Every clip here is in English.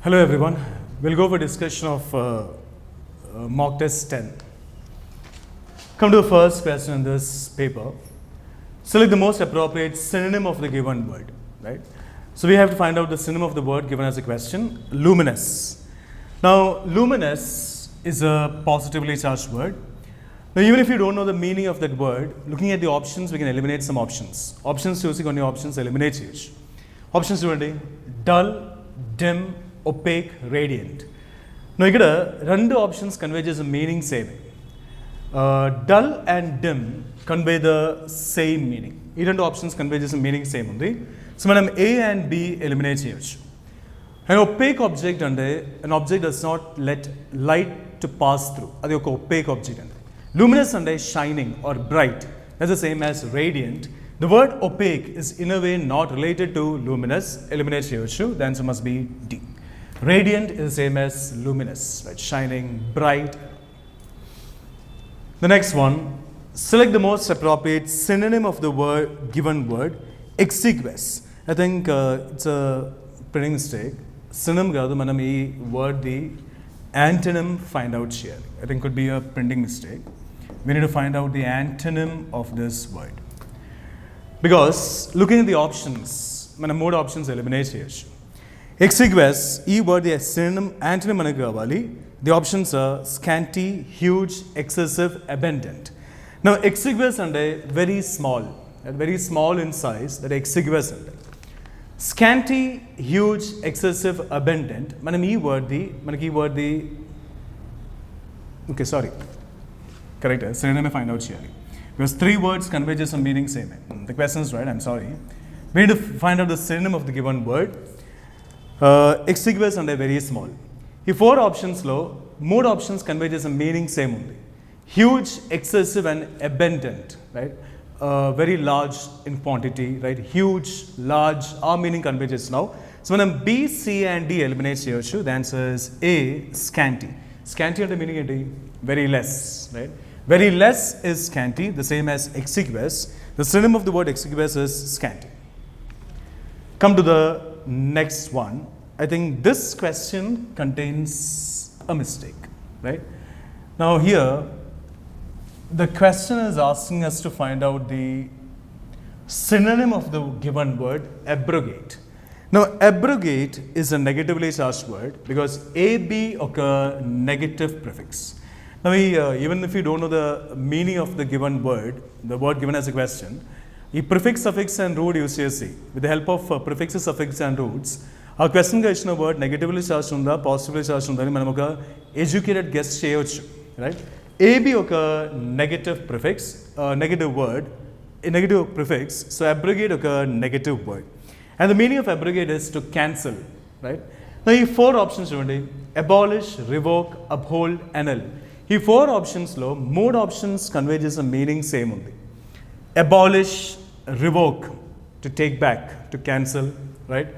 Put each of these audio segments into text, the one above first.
Hello everyone, we'll go for discussion of mock test 10. Come to the first question in this paper. Select the most appropriate synonym of the given word, right? So we have to find out the synonym of the word given as a question, luminous. Now luminous is a positively charged word. Now even if you don't know the meaning of that word, looking at the options we can eliminate some options. Options choosing only options eliminate each. Options dull, dim, opaque, radiant. Now, here, two options convey the meaning same. Dull and dim convey the same meaning. These two options convey the meaning same. So, A and B eliminate. An opaque object, an object does not let light to pass through. That is an opaque object. Luminous and shining or bright. That's the same as radiant. The word opaque is in a way not related to luminous. Eliminate the answer must be D. Radiant is the same as luminous, right? Shining, bright. The next one, select the most appropriate synonym of the given word, exiguous. I think it's a printing mistake. Synonym gaadu manam ee word the antonym find out here. I think could be a printing mistake. We need to find out the antonym of this word. Because looking at the options, manam more options eliminate here. Exiguous, E word the synonym antonym manaku kavali. The options are scanty, huge, excessive, abundant. Now exiguous and very small in size, that exiguous and scanty, huge, excessive, abundant. Manam E word the okay, sorry. Correct. Synonym I find out here. Because three words convey just some meaning same. The question is right, I'm sorry. We need to find out the synonym of the given word. Exiguous and very small. If four options low, more options convey just a meaning same only. Huge, excessive and abundant, right? Very large in quantity, right? Huge, large, our meaning conveys now. So when B, C and D eliminates here, the answer is A, scanty. Scanty and the meaning is very less, right? Very less is scanty, the same as exiguous. The synonym of the word exiguous is scanty. Come to the next one. I think this question contains a mistake, right? Now here, the question is asking us to find out the synonym of the given word, abrogate. Now, abrogate is a negatively charged word because AB occur negative prefix. Now, even if you don't know the meaning of the given word, the word given as a question, the prefix, suffix and root use CSC. With the help of prefixes, suffix and roots, our question question word negatively charged unda, positively charged unda, manamuka educated guess cheyochu, right? AB occur negative prefix, negative word, a negative prefix, so abrogate occur negative word. And the meaning of abrogate is to cancel, right? Now, these four options abolish, revoke, uphold, annul. These four options low, more options conveys a meaning same only. Abolish, revoke, to take back, to cancel, right?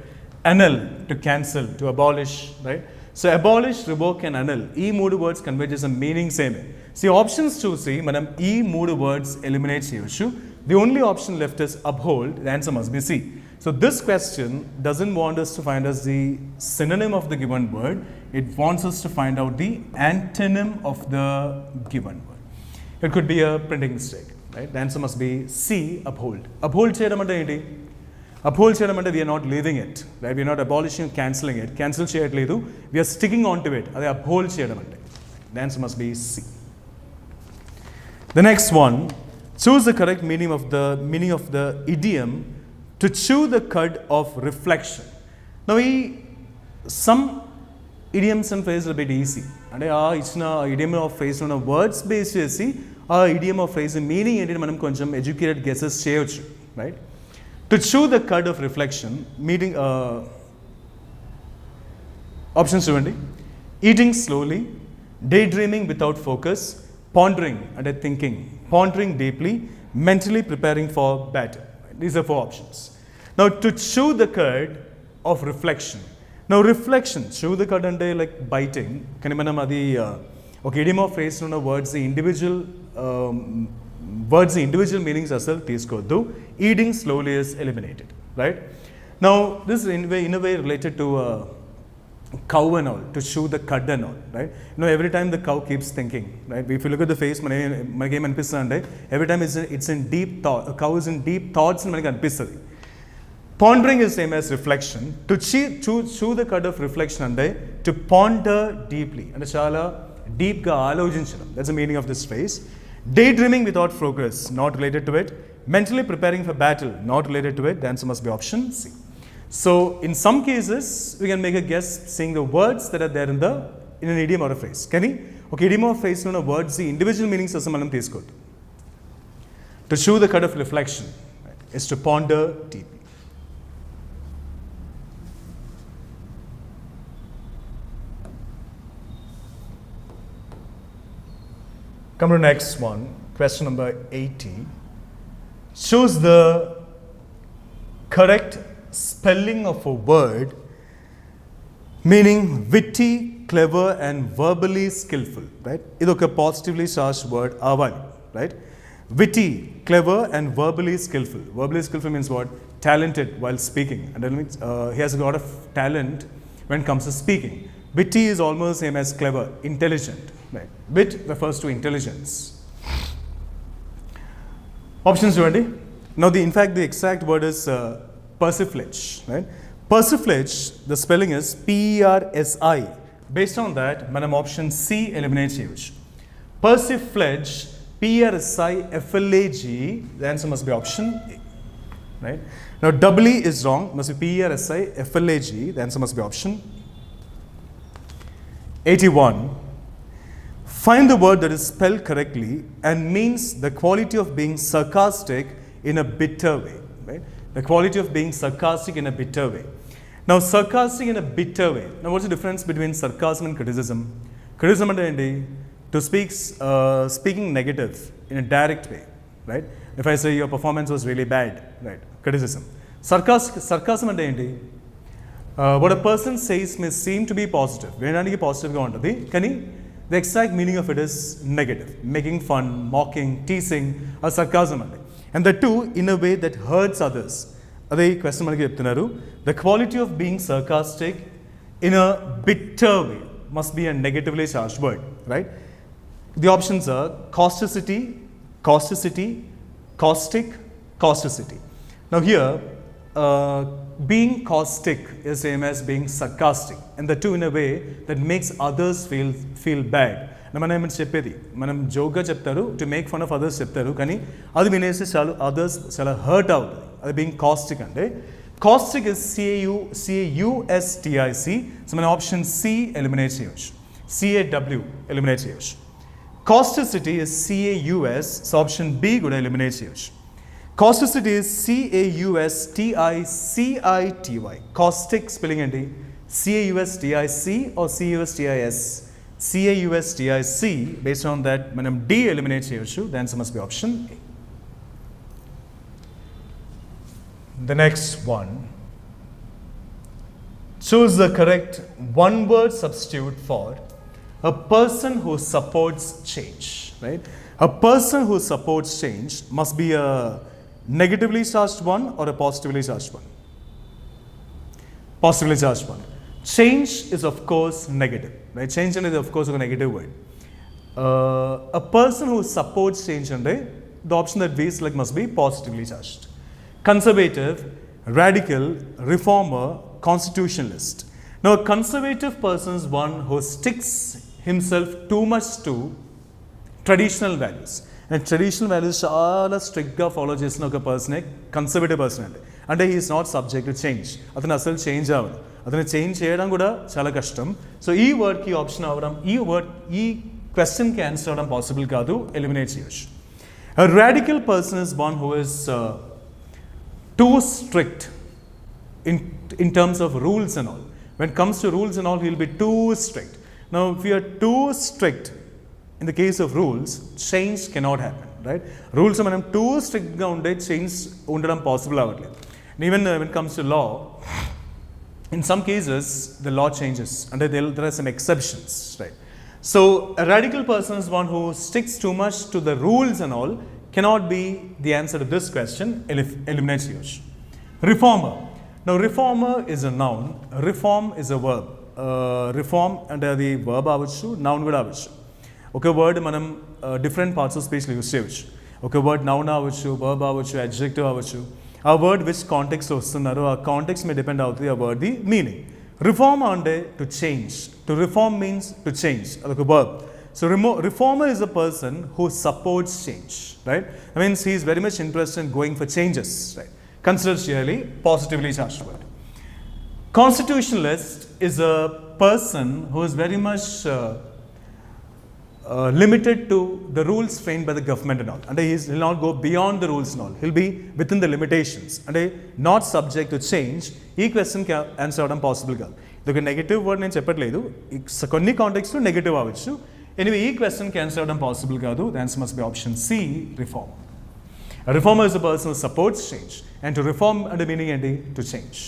Annul, to cancel, to abolish, right? So abolish, revoke and annul, E mood words conveys a meaning same. See options to see, madam, E mood words eliminates the issue. The only option left is uphold, the answer must be C. So this question doesn't want us to find us the synonym of the given word, it wants us to find out the antonym of the given word. It could be a printing mistake, right? The answer must be C, uphold. Uphold cheyadamante enti? Uphold cheyadamante we are not leaving it, right? We are not abolishing, cancelling it. Cancel cheyatledu, we are sticking on to it. Ade uphold cheyadamante. The answer must be C. The next one, choose the correct meaning of the idiom to chew the cud of reflection. Now, some idioms and phrases are a bit easy. And it's an idiom of phrase on a words based idiom of phrase meaning manam educated guesses cheyochu, right? To chew the cud of reflection, meaning options chuvandi. Eating slowly, daydreaming without focus, pondering and thinking, pondering deeply, mentally preparing for battle. These are four options. Now, to chew the cud of reflection. Now, reflection, chew the cud and like biting. Can you okay, idiom of phrase no words the individual meanings as well teeskodu. Eating slowly is eliminated, right? Now, this is in a way related to cow and all, to chew the cud and all, right? Every time the cow keeps thinking, right? If you look at the face, every time it's in deep thought, a cow is in deep thoughts and pondering is same as reflection. To chew the cud of reflection and to ponder deeply. And chala deep ga alojinchadam. That's the meaning of this phrase. Daydreaming without progress, not related to it. Mentally preparing for battle, not related to it. The answer must be option C. So, in some cases, we can make a guess seeing the words that are there in an idiom or a phrase. Can you? Okay, idiom or phrase, words, the individual meanings of some these good. To chew the cud of reflection, right, is to ponder deeply. Come to the next one, question number 80. Choose the correct spelling of a word meaning witty, clever and verbally skillful, right? This is a positively charged word, right? Witty, clever and verbally skillful. Verbally skillful means what? Talented while speaking. And that means he has a lot of talent when it comes to speaking. Witty is almost same as clever, intelligent. Right. Wit refers to intelligence. Options ready? Now, in fact, the exact word is persiflage. Right? Persiflage, the spelling is P-E-R-S-I. Based on that, madam option C eliminates huge. Persiflage, P-E-R-S-I-F-L-A-G. The answer must be option A. Right? Now, double E is wrong. Must be P-E-R-S-I-F-L-A-G. The answer must be option A. 81. Find the word that is spelled correctly and means the quality of being sarcastic in a bitter way. Right? The quality of being sarcastic in a bitter way. Now, sarcastic in a bitter way. Now, what's the difference between sarcasm and criticism? Criticism is to speaking negative in a direct way. Right? If I say your performance was really bad, right? Criticism. Sarcasm is what a person says may seem to be positive. The exact meaning of it is negative, making fun, mocking, teasing, or sarcasm. And the two in a way that hurts others. The quality of being sarcastic in a bitter way must be a negatively charged word, right? The options are causticity, causticity, caustic, causticity. Now here, being caustic is same as being sarcastic, and the two in a way that makes others feel bad. Manam joke to make fun of others kani adu vinese chalu others chala hurt out. Adu being caustic ante. Caustic is C-A-U-S-T-I-C. So my option C eliminates huge. C-A-W eliminates huge. Causticity is C-A-U-S. So option B good eliminates huge. Causticity is C-A-U-S-T-I-C-I-T-Y. Caustic spelling enti C-A-U-S-T-I-C or C-A-U-S-T-I-S. C-A-U-S-T-I-C. Based on that, madam D eliminates here. The answer must be option A. The next one. Choose the correct one-word substitute for a person who supports change. Right? A person who supports change must be a negatively charged one or a positively charged one? Positively charged one. Change is of course negative, right? Change is of course a negative word. A person who supports change, the option that we select must be positively charged. Conservative, radical, reformer, constitutionalist. Now, a conservative person is one who sticks himself too much to traditional values. And traditional values are strict follow a person, conservative person. And he is not subject to change. That's asal change. That's change chala kashtam. So, this word ki option this question can answer possible kadu eliminates here. A radical person is one who is too strict in terms of rules and all. When it comes to rules and all, he will be too strict. Now, if you are too strict in the case of rules, change cannot happen, right? Rules are too strict, change is possible. And even when it comes to law, in some cases, the law changes, and there are some exceptions, right? So, a radical person is one who sticks too much to the rules and all, cannot be the answer to this question, eliminates yours. Reformer. Now, reformer is a noun, reform is a verb. Reform అంటే అది verb అవ్వచ్చు, noun కూడా అవ్వచ్చు. ఒక word మనం different parts of స్పీచ్లో use చేయవచ్చు. ఒక word noun అవ్వచ్చు, వర్బ్ అవ్వచ్చు, అడ్జెక్టివ్ అవ్వచ్చు. ఆ వర్డ్ విచ్ కాంటెక్స్లో వస్తున్నారో ఆ కాంటెక్స్ట్ మీద డిపెండ్ అవుతుంది ఆ వర్డ్ ది మీనింగ్. రిఫార్మ్ అంటే to change. To reform means to change, అదొక verb. So reformer is a person who supports change, right? That means he is very much interested in going for changes, right? Considered really positively charged word. Constitutionalist is a person who is very much limited to the rules framed by the government and all. And he will not go beyond the rules and all. He'll be within the limitations and not subject to change. Ee question can answer avadam possible ga. Idoka negative word nenu cheppatledu. Konni context lo negative avachchu. Anyway, ee question can answer avadam possible kaadu. The answer must be option C, reformer. A reformer is a person who supports change. And to reform and the meaning enti to change.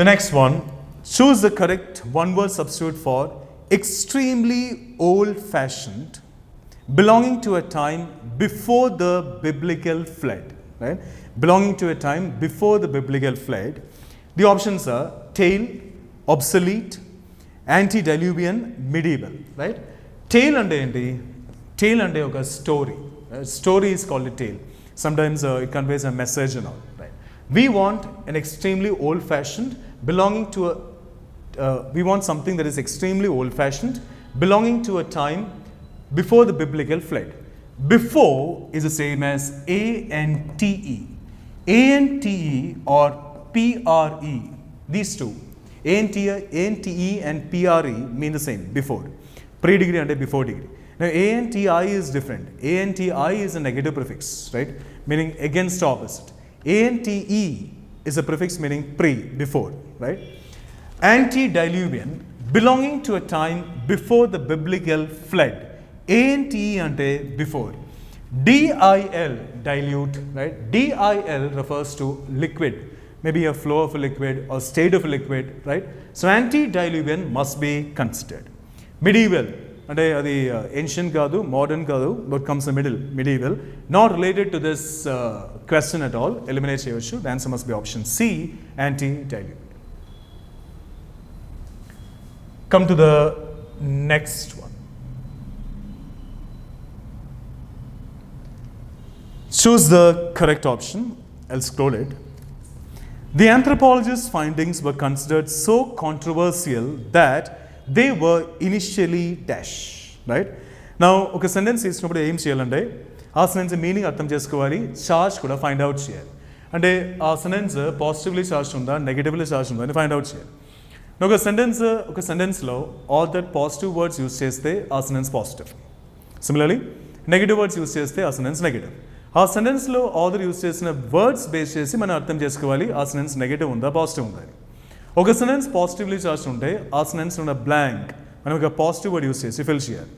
The next one, choose the correct one word substitute for extremely old-fashioned, belonging to a time before the biblical flood, right? Belonging to a time before the biblical flood. The options are tale, obsolete, antediluvian, medieval, right? Tale ante enti? Tale ante oka story. Story is called a tale. Sometimes it conveys a message and all, right? We want an extremely old-fashioned, belonging to a we want something that is extremely old-fashioned, belonging to a time before the biblical flood. Before is the same as A-N-T-E. A-N-T-E or P-R-E. These two. A-N-T-E and P-R-E mean the same, before. Pre-degree and before degree. Now A-N-T-I is different. A-N-T-I is a negative prefix, right? Meaning against, opposite. A-N-T-E is a prefix meaning pre, before, right? Antediluvian, belonging to a time before the biblical flood. A-N-T-E ante before. D-I-L, dilute, right? D-I-L refers to liquid, maybe a flow of a liquid or state of a liquid, right? So antediluvian must be considered. Medieval, ante adi ancient kaadu, modern kaadu, but comes the middle, medieval, not related to this question at all. Eliminate cheyachu. The answer must be option C, antediluvian. Come to the next one. Choose the correct option. I'll scroll it. The anthropologist's findings were considered so controversial that they were initially dash, right? Now, oka sentence isnappudu em cheyalante aa sentence meaning artham chesukovali, charge kuda find out cheyali. Ante aa sentence positively charged unda, negatively charged unda ani find out cheyali. ఒక సెంటెన్స్లో all that positive words use చేస్తే ఆ sentence positive. Similarly negative words use చేస్తే ఆ sentence negative. ఆ సెంటెన్స్లో author use చేసిన words base చేసి మనం అర్థం చేసుకోవాలి ఆ సెంటెన్స్ నెగిటివ్ ఉందా పాజిటివ్ ఉందా అని. ఒక సెంటెన్స్ పాజిటివ్లీ చార్జ్ ఉంటే ఆ సెంటెన్స్ ఉన్న బ్లాంక్ మనం ఒక పాజిటివ్ వర్డ్ యూస్ చేసి ఫిల్ చేయాలి.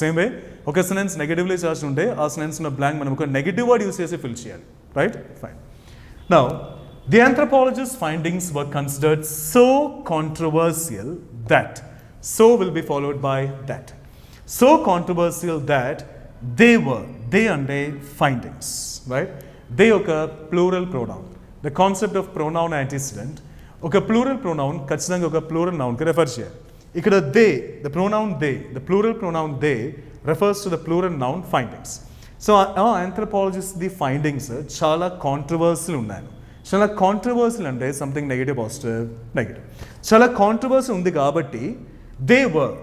సేమ్ వే ఒక సెంటెన్స్ నెగిటివ్లీ చార్జ్ ఉంటే ఆ సెంటెన్స్ ఉన్న బ్లాంక్ మనం ఒక నెగిటివ్ వర్డ్ యూస్ చేసి ఫిల్ చేయాలి. Right, fine. Now the anthropologist's findings were considered so controversial that, so will be followed by that. So controversial that they and their findings, right? They oka plural pronoun. The concept of pronoun antecedent, oka plural pronoun, kachidanga oka plural noun ki refer cheyali. Ikkada they, the pronoun they, the plural pronoun they refers to the plural noun findings. So our anthropologist's the findings chala controversial unnayi. చాలా controversial అంటే something negative positive negative. చాలా controversy ఉంది కాబట్టి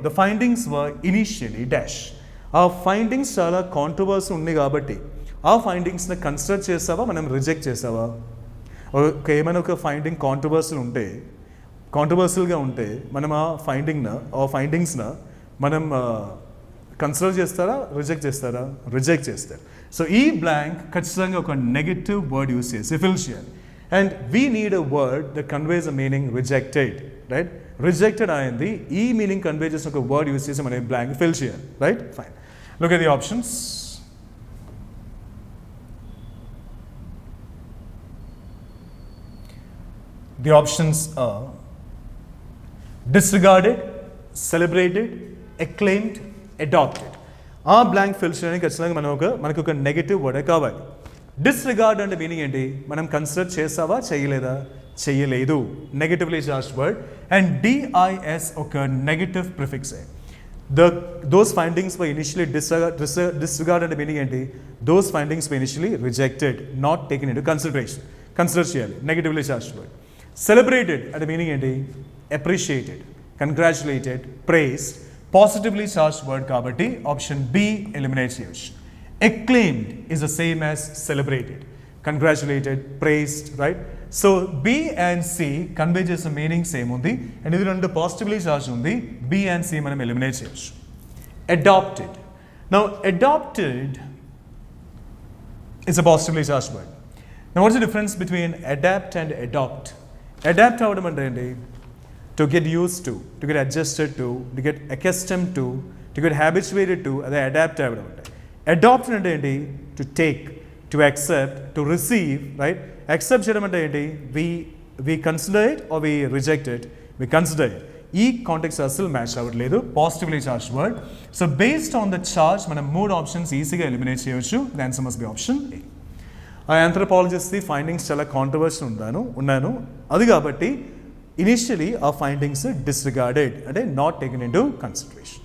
the findings were initially dash. ఆ findings చాలా controversy ఉంది కాబట్టి ఆ ఫైండింగ్స్ని కన్సిడర్ చేసావా మనం రిజెక్ట్ చేసావా? ఏమైనా ఒక ఫైండింగ్ కాంట్రవర్సల్గా ఉంటే మనం ఆ ఫైండింగ్స్ని మనం కన్సిడర్ చేస్తారా రిజెక్ట్ చేస్తారా? రిజెక్ట్ చేస్తారు. సో ఈ బ్లాంక్ ఖచ్చితంగా ఒక నెగిటివ్ వర్డ్ యూస్ చేసి ఫిల్ చేయాలి. And we need a word that conveys a meaning rejected, right? Rejected ayindi, ee meaning convey just like a word use chesi mane blank fill cheyali, right? Fine. Look at the options. The options are disregarded, celebrated, acclaimed, adopted. ఆ blank fill చేయడానికి ఖచ్చితంగా మనకు ఒక negative వర్డే కావాలి. Disregard అంటే meaning ఏంటి? మనం consider చేసావా చేయలేదా? చేయలేదు, negatively charged word. And dis ఒక నెగటివ్ ప్రిఫిక్సే. Those findings were initially disregarded అంటే మీనింగ్ ఏంటి? Those findings were initially rejected, not taken into consideration. Consider చేయాలి, నెగటివ్లీ చార్జ్డ్ వర్డ్. సెలబ్రేటెడ్ అంటే మీనింగ్ ఏంటి? Appreciated, congratulated, praised. Positively charged word కాబట్టి option B eliminate చేయవచ్చు. Acclaimed is the same as celebrated, congratulated, praised, right? So B and C convey చేసే meaning same ఉంది, and ఇది రెండు positively charge ఉంది. B and C మనం eliminate చేయొచ్చు. Adopted. Now adopted is a positively charged word. Now what's the difference between adapt and adopt? Adapt అవడం అంటే ఏంటి? To get used to get adjusted to get accustomed to get habituated to, అదే adapt అవడం అంటే. Adopt అంటే ఏంటి? To take, to accept, to receive, right? Accept చేయడం అంటే ఏంటి? We consider it or we reject it. We consider it. ఈ context అసలు మ్యాచ్ అవ్వట్లేదు, positively charge word. So based on the charge మనం 3 ఆప్షన్స్ ఈజీగా ఎలిమినేట్ చేయవచ్చు. The answer must be option ఏ. ఆ ఆంథ్రోపాలజిస్ట్ది ఫైండింగ్స్ చాలా కాంట్రవర్షియల్ ఉన్నాను, అది కాబట్టి ఇనిషియలీ ఆ ఫైండింగ్స్ డిస్రిగార్డెడ్ అంటే not taken in to consideration.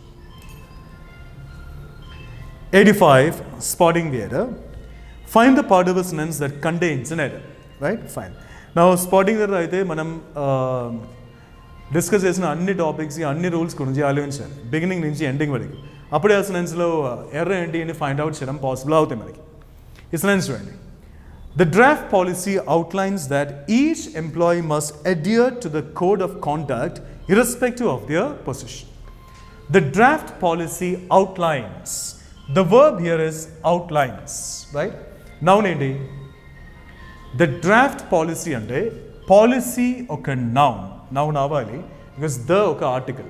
85. Spotting the error. Find the part of a sentence that contains an error. Right? Fine. Now spotting the error అయితే మనం discuss చేసిన అన్ని టాపిక్స్, అన్ని రూల్స్ గురించి ఆలోచించాలి, బిగినింగ్ నుంచి ఎండింగ్ వరకు. అప్పుడే ఆ సెంటెన్స్లో ఎర్రర్ ఏంటి అని ఫైండ్ అవుట్ చేయడం పాసిబుల్ అవుతాయి మనకి. ఈ సెంటెన్స్ చూడండి. The draft policy outlines that each employee must adhere to the code of conduct irrespective of their position. The draft policy outlines. The verb here is outlines, right? Noun ఏంటి? The draft policy అంటే policy ఒక noun అవ్వాలి, because the ఒక article.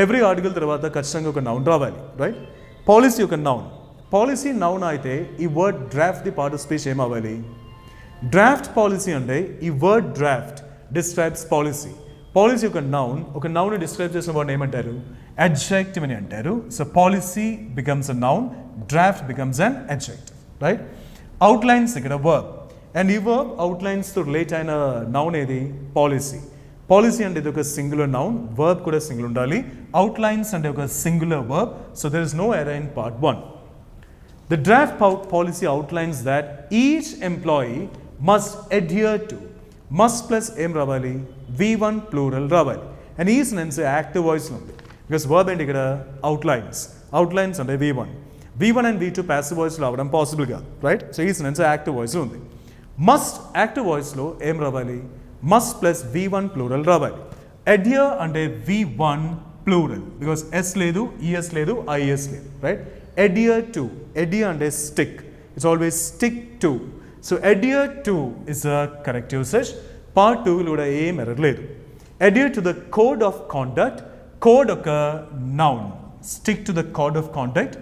Every article తర్వాత ఖచ్చితంగా ఒక noun రావాలి, right? Policy ఒక నౌన్. పాలసీ నౌన్ అయితే ఈ word draft the part of speech ఏమవ్వాలి? డ్రాఫ్ట్ పాలసీ అంటే ఈ word draft describes policy. Policy ఒక నౌన్ డిస్క్రైబ్ చేసిన వర్డ్ ఏమంటారు? Adjective అని అంటారు. So policy becomes a noun, draft becomes an adjective, right? Outlines ఇక్కడ వర్బ్, అండ్ ఈ వర్బ్ అవుట్లైన్స్తో రిలేట్ అయిన నౌన్ ఏది? పాలసీ. పాలసీ అంటే ఇది ఒక సింగులర్ నౌన్, వర్బ్ కూడా సింగులర్ ఉండాలి. అవుట్లైన్స్ అంటే ఒక singular verb, so there is no error in part 1. The draft policy outlines that each employee must adhere to. Must plus ఏం రావాలి? V1 ప్లూరల్ రావాలి. అండ్ ఈ సెంటెన్స్ యాక్టివ్ వాయిస్లో ఉంది, బికాస్ వర్బ్ ఏంటి ఇక్కడ? అవుట్లైన్స్ అంటే V1 అండ్ V2 ప్యాసివ్ వాయిస్లో అవ్వడం పాసిబుల్ కాదు, రైట్? సో ఈ సెంటెన్స్ యాక్టివ్ వాయిస్లో ఉంది. మస్ట్ యాక్టివ్ వాయిస్లో ఏం రావాలి? మస్ట్ ప్లస్ V1 ప్లూరల్ రావాలి. అడ్హియర్ అంటే V1 ప్లూరల్, బికాస్ ఎస్ లేదు, ఈఎస్ లేదు, ఐఎస్ లేదు, రైట్? Adhere to. Adhere అంటే stick. It's always stick to. So adhere to is a correct usage. Part 2 కూడా ఏం ఎర్రర్ లేదు. Adhere to the code of conduct. Code ఒక noun. Stick to the code of conduct.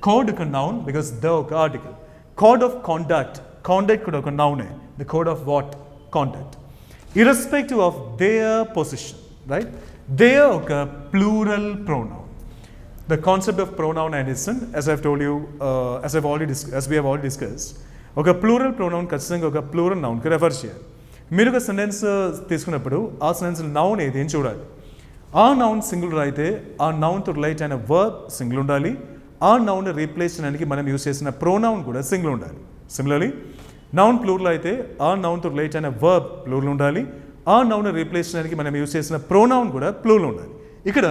Code ఒక noun because the ఒక article. Code of conduct. Conduct కూడా ఒక noun. The code of what? Conduct. Irrespective of their position, right? Their ఒక plural pronoun. The concept of pronoun addition, as I've told you, as we have already discussed, ఒక plural pronoun ఖచ్చితంగా ఒక plural నౌన్కి refer చేయాలి. మీరు ఒక sentence తీసుకున్నప్పుడు ఆ sentence noun ఏది అని చూడాలి. ఆ నౌన్ సింగులర్ అయితే ఆ నౌన్తో రిలేట్ అయిన వర్బ్ సింగులర్ ఉండాలి. ఆ నౌన్ రీప్లేస్ చేయడానికి మనం యూజ్ చేసిన ప్రొనౌన్ కూడా సింగులర్ ఉండాలి. సిమిలర్లీ నౌన్ ప్లూరల్ అయితే ఆ నౌన్తో రిలేట్ అయిన వర్బ్ ప్లూరల్ ఉండాలి. ఆ నౌన్ రీప్లేస్ చేయడానికి మనం యూజ్ చేసిన ప్రొనౌన్ కూడా ప్లూరల్ ఉండాలి. ఇక్కడ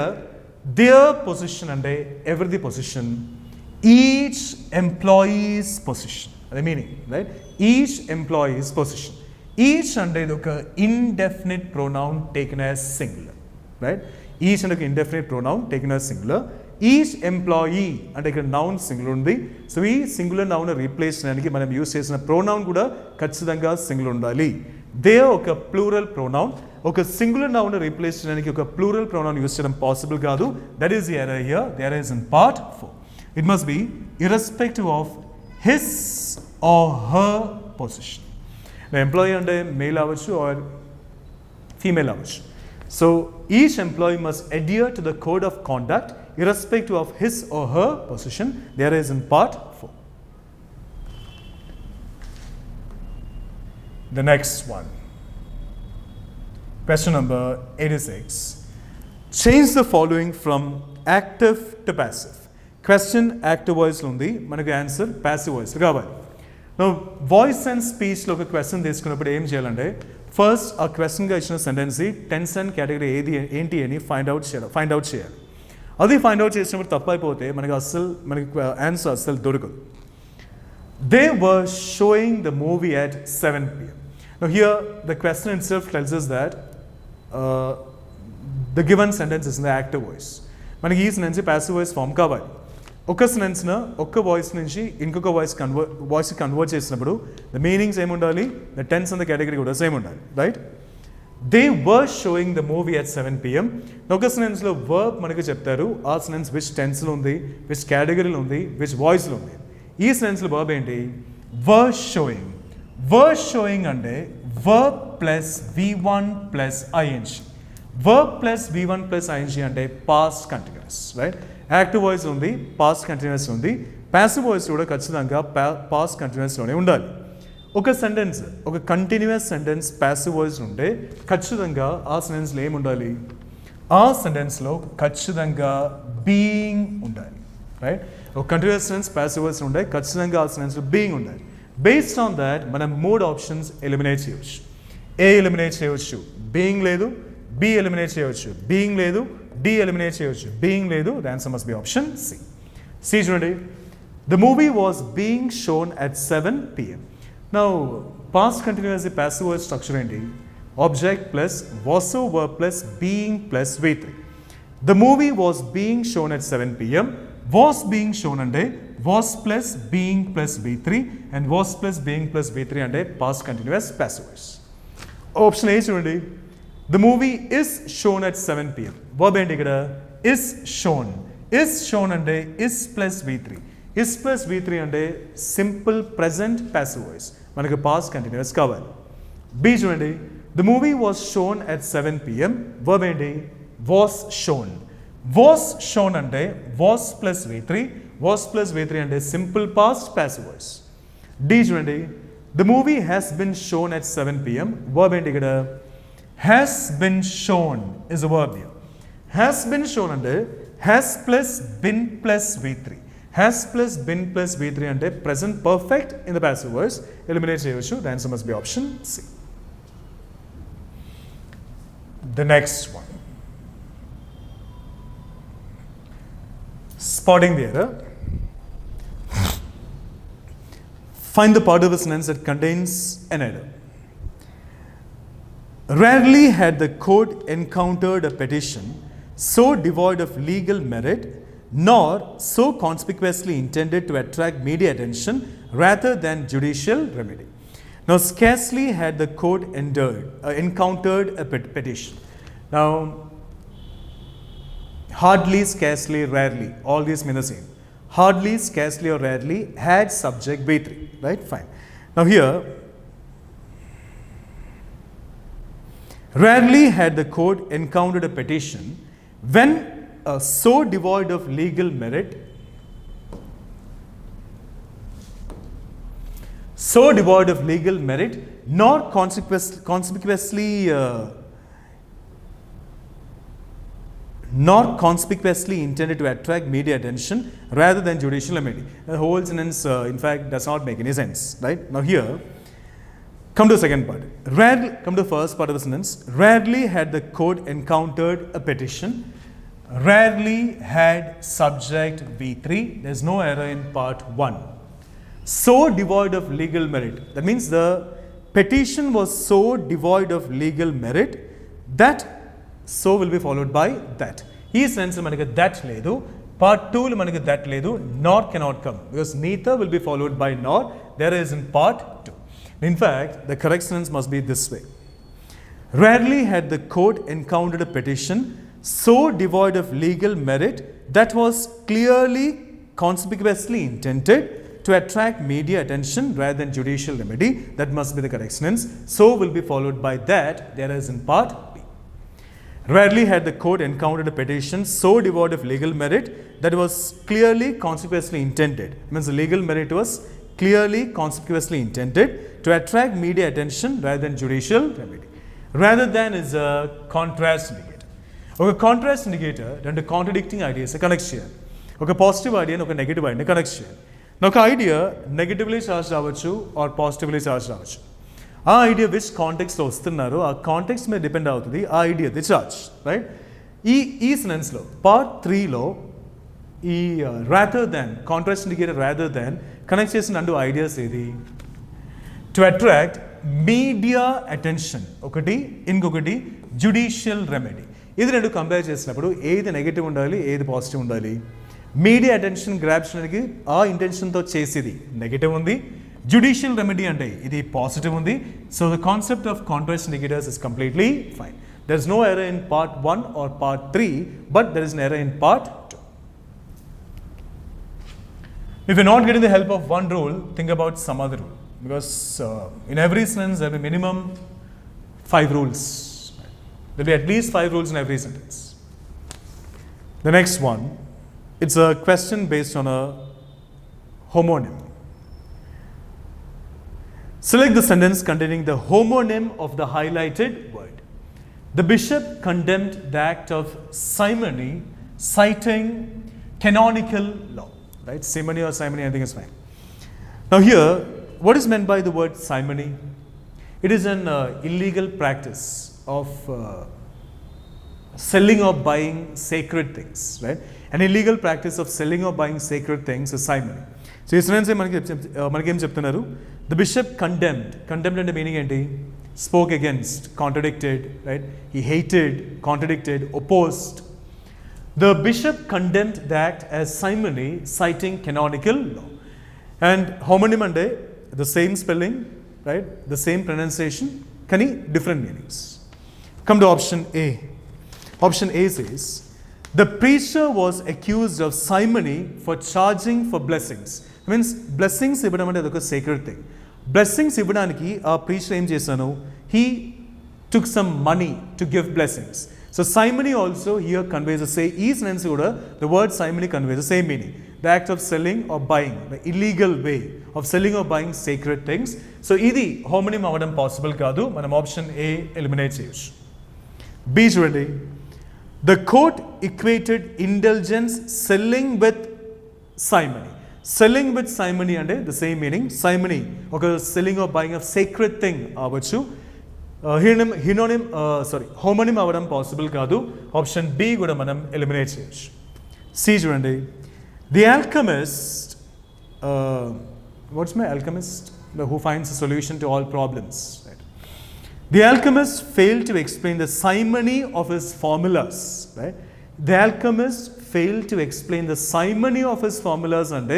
their position అంటే every position, each employee's position, అదే meaning, right? Each employees position. Each అంటే ఇది ఒక indefinite pronoun taken as singular, right? Each అంటే ఒక indefinite pronoun taken as singular. Each employee అంటే ఇక్కడ నౌన్ సింగులర్ ఉంది. సో ఈ సింగులర్ నౌన్ రీప్లేస్ చేయడానికి మనం యూజ్ చేసిన ప్రొనౌన్ కూడా ఖచ్చితంగా సింగులర్ ఉండాలి. దే ఒక ప్లూరల్ ప్రొనౌన్. ఒక సింగులర్ నౌన్ రీప్లేస్ చేయడానికి ఒక ప్లూరల్ ప్రొనౌన్ యూజ్ చేయడం పాసిబుల్ కాదు. That is the error here. The error is in part 4. It must be irrespective of his or her position. Employee అంటే male అవ్వచ్చు or female అవ్వచ్చు. So each employee must adhere to the code of conduct irrespective of his or her position. There is in part 4. The next one. Question number 86. Change the following from active to passive. Question active voice lo undi, manaku answer passive voice lo kavali. Now voice and speech lo oka question తీసుకున్నప్పుడు ఏం చేయాలంటే first ఆ question గా ఇచ్చిన sentence tense and category ఏది ఏంటి అని find out చేయాలి. అది ఫైండ్ అవుట్ చేసినప్పుడు తప్పైపోతే మనకి ఆన్సర్ అస్సలు దొరకదు. They were showing the movie at 7 p.m. Now here the question itself tells us that the given sentence is in the active voice. మనకి ఈ సెంటెన్స్ passive voice ఫామ్ కావాలి. ఒక సెంటెన్స్ను ఒక్క వాయిస్ నుంచి ఇంకొక వాయిస్ కన్వర్ట్ చేసినప్పుడు ద మీనింగ్స్ ఏముండాలి, the tense and the category కూడా సేమ్ ఉండాలి, right? They were showing the movie at 7 p.m. ఒక సెంటెన్స్లో వర్బ్ మనకి చెప్తారు, ఆ సెంటెన్స్ విచ్ టెన్స్లో ఉంది, విచ్ కేటగిరీలో ఉంది, విచ్ వాయిస్లో ఉంది. ఈ సెంటెన్స్లో వర్బ్ ఏంటి? వర్ షోయింగ్. వర్ షోయింగ్ అంటే verb plus V1 plus ING. Verb plus V1 plus ING అంటే past continuous, right? Active voice ఉంది, పాస్ట్ కంటిన్యూస్ ఉంది, ప్యాసివ్ వాయిస్ కూడా ఖచ్చితంగా పాస్ట్ కంటిన్యూస్లోనే ఉండాలి. ఒక సెంటెన్స్, ఒక కంటిన్యూస్ సెంటెన్స్ ప్యాసివ్ వాయిస్ ఉంటే ఖచ్చితంగా ఆ సెంటెన్స్లో ఏముండాలి? ఆ సెంటెన్స్లో ఖచ్చితంగా బీయింగ్ ఉండాలి, రైట్? ఒక కంటిన్యూస్ సెంటెన్స్ ప్యాసివ్ వాయిస్ ఉంటే ఖచ్చితంగా ఆ సెంటెన్స్లో బీయింగ్ ఉండాలి. బేస్డ్ ఆన్ దాట్ మనం 3 ఆప్షన్స్ ఎలిమినేట్ చేయవచ్చు. ఏ ఎలిమినేట్ చేయవచ్చు, బీయింగ్ లేదు. బి ఎలిమినేట్ చేయవచ్చు, బీయింగ్ లేదు. డి ఎలిమినేట్ చేయవచ్చు, బీయింగ్ లేదు. The answer must be option C. C చూడండి, the movie was being shown at 7 p.m. Now past continuous passive voice structure ఏంటి? Object plus was verb plus being plus V3. The movie was being shown at 7 p.m. Was being shown అంటే was plus being plus V3 and was plus being plus V3 అంటే past continuous passive voice. Option A చూడండి, the movie is shown at 7 p.m. Verb ఏంటి ఇక్కడ? Is shown. Is shown అంటే is plus V3. Is plus V3 అంటే simple present passive voice, మనకి past continuous కావాలి. B చూడండి, the movie was shown at 7 p.m. Verb ఏంటి? Was shown. Was shown అంటే was plus V3. Was plus V3 అంటే simple past passive voice. D చూడండి, the movie has been shown at 7 p.m. Verb ఏంటి ఇక్కడ? Has been shown is a verb here. Has been shown అంటే has plus been plus V3. Has plus been plus V3 అంటే present perfect in the passive voice. Eliminate చేయవచ్చు. The answer must be option C. The next one, spotting the error. Find the part of a sentence that contains an error. Rarely had the court encountered a petition so devoid of legal merit nor so conspicuously intended to attract media attention rather than judicial remedy. Now scarcely had the court encountered a petition. Now hardly, scarcely, rarely, all these mean the same. Hardly, scarcely or rarely had subject V3, right? Fine. Now here, rarely had the court encountered a petition when so devoid of legal merit, nor conspicuously intended to attract media attention rather than judicial remedy. The whole sentence, in fact, does not make any sense, right? Now here, come to the second part. Come to the first part of the sentence. Rarely had the court encountered a petition. Rarely had subject V3. There's no error in part 1. So devoid of legal merit. That means the petition was so devoid of legal merit that so will be followed by that. ఈ sense మనకి that లేదు, part 2 మనకి that లేదు, nor cannot come because neither will be followed by nor. There is in part 2. In fact, the correct sentence must be this way. Rarely had the court encountered a petition so devoid of legal merit that was clearly conspicuously intended to attract media attention rather than judicial remedy. That must be the correct sentence. So will be followed by that. There is in part B. Rarely had the court encountered a petition so devoid of legal merit that was clearly conspicuously intended. Means the legal merit was clearly conspicuously intended to attract media attention rather than judicial remedy. Rather than is a contrast indicator. ఒక contrast indicator రెండు contradicting ideas connect చేయాలి. ఒక positive ఐడియాని ఒక negative ఐడియాని connect చేయాలి. ఒక idea negatively charge అవ్వచ్చు ఆర్ పాజిటివ్లీ చార్జ్ అవ్వచ్చు. ఆ ఐడియా విచ్ కాంటెక్స్లో వస్తున్నారో ఆ కాంటెక్స్ట్ మీద డిపెండ్ అవుతుంది ఆ ఐడియా ది చార్జ్, రైట్? ఈ సెన్స్లో పార్ట్ 3లో ఈ rather than contrast indicator rather than connect చేసిన రెండు ఐడియాస్ ఏది? టు అట్రాక్ట్ మీడియా అటెన్షన్ ఒకటి, ఇంకొకటి జ్యుడిషియల్ రెమెడీ. ఇది రెండు కంపేర్ చేసినప్పుడు ఏది నెగిటివ్ ఉండాలి, ఏది పాజిటివ్ ఉండాలి? మీడియా అటెన్షన్ గ్రాప్ చేయడానికి ఆ ఇంటెన్షన్తో చేసేది నెగిటివ్ ఉంది, జ్యుడిషియల్ రెమెడీ అంటే ఇది పాజిటివ్ ఉంది. So the concept of contrast indicators is completely fine. There is no error in part 1 or part 3, but there is an error in part 2. If you're not getting the help of one rule, think about some other rule. Because in every sentence there will be minimum 5 rules. There will be at least 5 rules in every sentence. The next one, it's a question based on a homonym. Select the sentence containing the homonym of the highlighted word. The bishop condemned the act of simony, citing canonical law. Right? Simony or simony, I think is fine. Now here, what is meant by the word simony? It is an illegal practice of selling or buying sacred things, right? An illegal practice of selling or buying sacred things is simony. So ఈ sentence మనకేం చెప్తున్నారు? The bishop condemned. Condemned అంటే meaning ఏంటి? Spoke against, contradicted, right? He hated, contradicted, opposed. The bishop condemned the act as simony, citing canonical law. And homonym అంటే the same spelling, right? The same pronunciation, కానీ different meanings. Come to option A. Option A says, the preacher was accused of simony for charging for blessings. It means blessings ఇవ్వడం అంటే అదొక sacred thing. Blessings ఇవ్వడానికి ఆ preacher ఏం చేశాను? He took some money to give blessings. So simony also here conveys the same, ఈ sentence కూడా the word simony conveys the same meaning. The act of selling or buying, the illegal way of selling or buying sacred things. So ఇది homonym అవ్వడం possible కాదు. మనం option A eliminate చేయొచ్చు. B చూడండి. The court equated indulgence selling with simony. Selling with simony అంటే the same meaning. Simony ఒక selling or buying of sacred thing అవ్వచ్చు. homonym అవ్వడం పాసిబుల్ కాదు. ఆప్షన్ B కూడా మనం ఎలిమినేట్ చేయొచ్చు. C చూడండి. The alchemist, what's my alchemist? Who finds a solution to all problems. Right? The alchemist failed to explain the simony of his formulas. Right? The alchemist failed to explain the simony of his formulas, and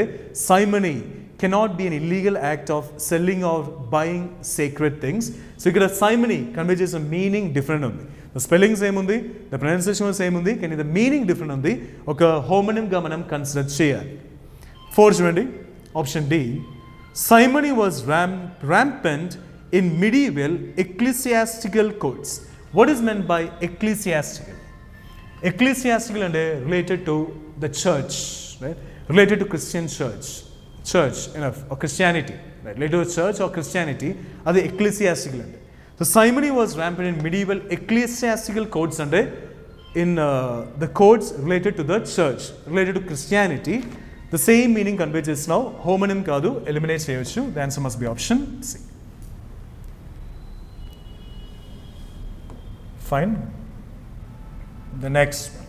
simony cannot be an illegal act of selling or buying sacred things. So ఇక్కడ simony conveys a meaning different ఉంది. The spelling same ఉంది, the pronunciation same ఉంది, కానీ the meaning different ఉంది. ఒక homonym గా మనం consider చేయాలి. 4 చూడండి. Option D. Simony was rampant in medieval ecclesiastical courts. What is meant by ecclesiastical? Ecclesiastical and related to the church, right? Related to Christian church enough, or Christianity, right? Related to church or Christianity are the ecclesiastical. So simony was rampant in medieval ecclesiastical courts and in the courts related to the church, related to Christianity. The same meaning conveys is now homonym kaadu, eliminate cheyochu. The answer must be option C. Fine. The next one.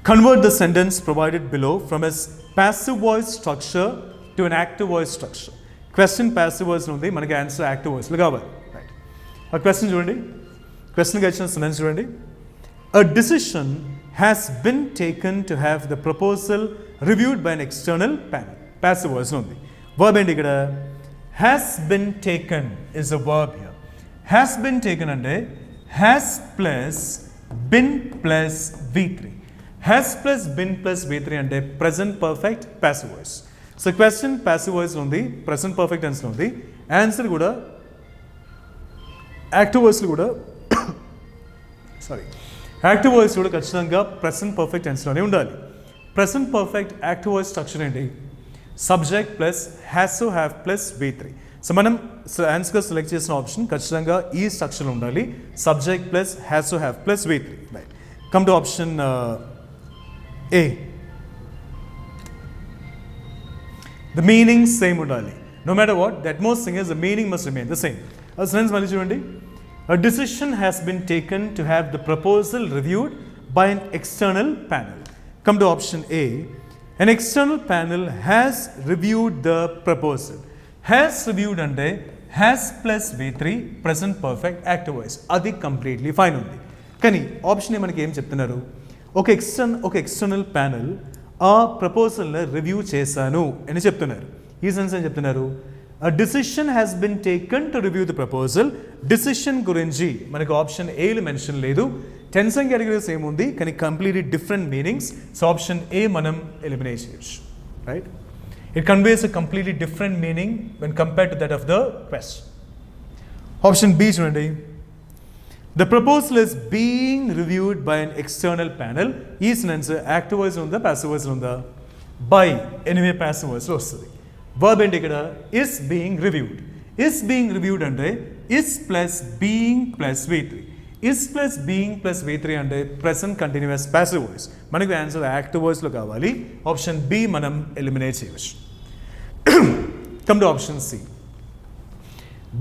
Convert the sentence provided below from a passive voice structure to an active voice structure. Question passive voice nundi manaki answer active voice lo kavali. Right. A question chudandi. Question ga ichina sentence chudandi. A decision has been taken to have the proposal reviewed by an external panel. Passive voice nundi. Verb enti ikkada has been taken is a verb here. Has been taken ante has plus been plus V3. Has plus been plus V3 ante present perfect passive voice. So question passive voice ఉంది, present perfect tense లో ఉంది. Answer కూడా active voice లో కూడా active voice కూడా ఖచ్చితంగా present perfect tense లోనే ఉండాలి. Present perfect active voice structure ఏంటి? Subject plus has to have plus V3. So మనం ఆన్సర్గా సెలెక్ట్ చేసిన ఆప్షన్ ఖచ్చితంగా ఈ స్ట్రక్చర్ ఉండాలి. Subject plus has to have plus V3. Right. Come to option A. The meaning same ఉండాలి. No matter what, that most thing is the meaning must remain the same. As friends, మళ్ళీ చూడండి. A decision has been taken to have the proposal reviewed by an external panel. Come to option A. An external panel has reviewed the proposal. Has reviewed అంటే has plus V3 present perfect active voice. అది completely fine ఉంది. కానీ option మనకి ఏం చెప్తున్నారు? ఒక external panel ఆ ప్రపోజల్ని review చేశాను అని చెప్తున్నారు. ఈ సెన్స్ ఏం చెప్తున్నారు? A decision has been taken to review the proposal. Decision గురించి మనకు ఆప్షన్ ఏలో మెన్షన్ లేదు. టెన్సింగ్ కేటగిరీస్ ఏముంది కానీ completely different meanings. So option A మనం ఎలిమినేట్ చేయొచ్చు. Right. It conveys a completely different meaning when compared to that of the question. Option B చూడండి. The proposal is being reviewed by an external panel. ఈ sense active voice ఉందా passive voice ఉందా? By anyway passive voice వస్తుంది. Verb ఏంటి ఇక్కడ? is being reviewed. is being reviewed అంటే is plus being plus V3. is plus being plus V3 అంటే present continuous passive voice. మనకు answer active వాయిస్లో కావాలి. ఆప్షన్ బి మనం ఎలిమినేట్ చేయవచ్చు. Come to option C.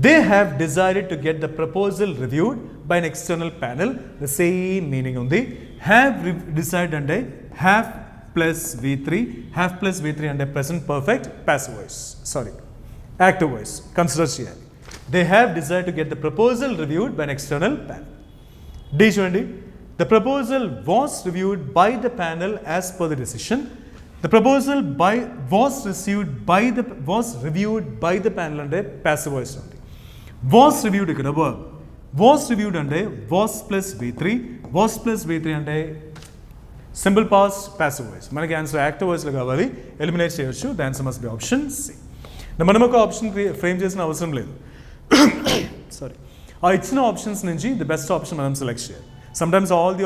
They have decided to get the proposal reviewed by an external panel. The same meaning ఉంది. Have decided అంటే have plus V3. Have plus V3 అంటే present perfect passive voice. Sorry, active voice. Consider చేయాలి. They have decided to get the proposal reviewed by an external panel. D చూడండి. The proposal was reviewed by the panel as per the decision. The proposal was reviewed by the panel అంటే passive voice ఉంది. Was reviewed ఇక్కడ verb. Was reviewed అంటే was plus V3. Was plus V3 అంటే simple past passive voice. మనకి answer active వాయిస్లో కావాలి. Eliminate చేయొచ్చు. The answer must be option C. మనం ఒక ఆప్షన్ ఫ్రేమ్ చేసిన అవసరం లేదు. సారీ, ఆ ఇచ్చిన ఆప్షన్స్ నుంచి ది బెస్ట్ ఆప్షన్ మనం సెలెక్ట్ చేయాలి. Sometimes all the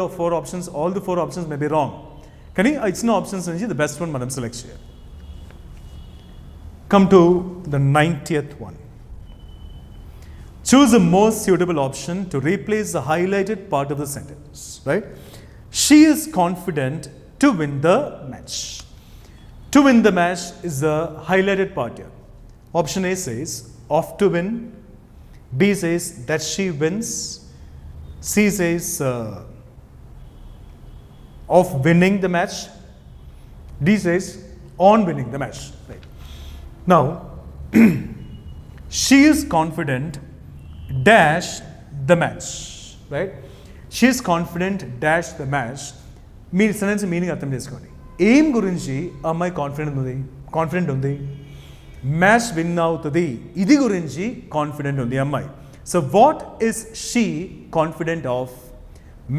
four options may be wrong. కానీ ఆ ఇచ్చిన ఆప్షన్స్ నుంచి ది బెస్ట్ వన్ మనం సెలెక్ట్ చేయాలి. Come to the 90th one. Choose the most suitable option to replace the highlighted part of the sentence. Right? She is confident to win the match. To win the match is the highlighted part here. Option A says of to win. B says that she wins. C says of winning the match. D says on winning the match. Right. Now, she is confident dash the match. Right. She is confident dash the match. Me sentence meaning అర్థం చేసుకోండి. ఏం గురించి అమ్మాయి confident ఉంది? Match win అవుతుంది ఇది గురించి confident ఉంది అమ్మాయి. So what is she confident of?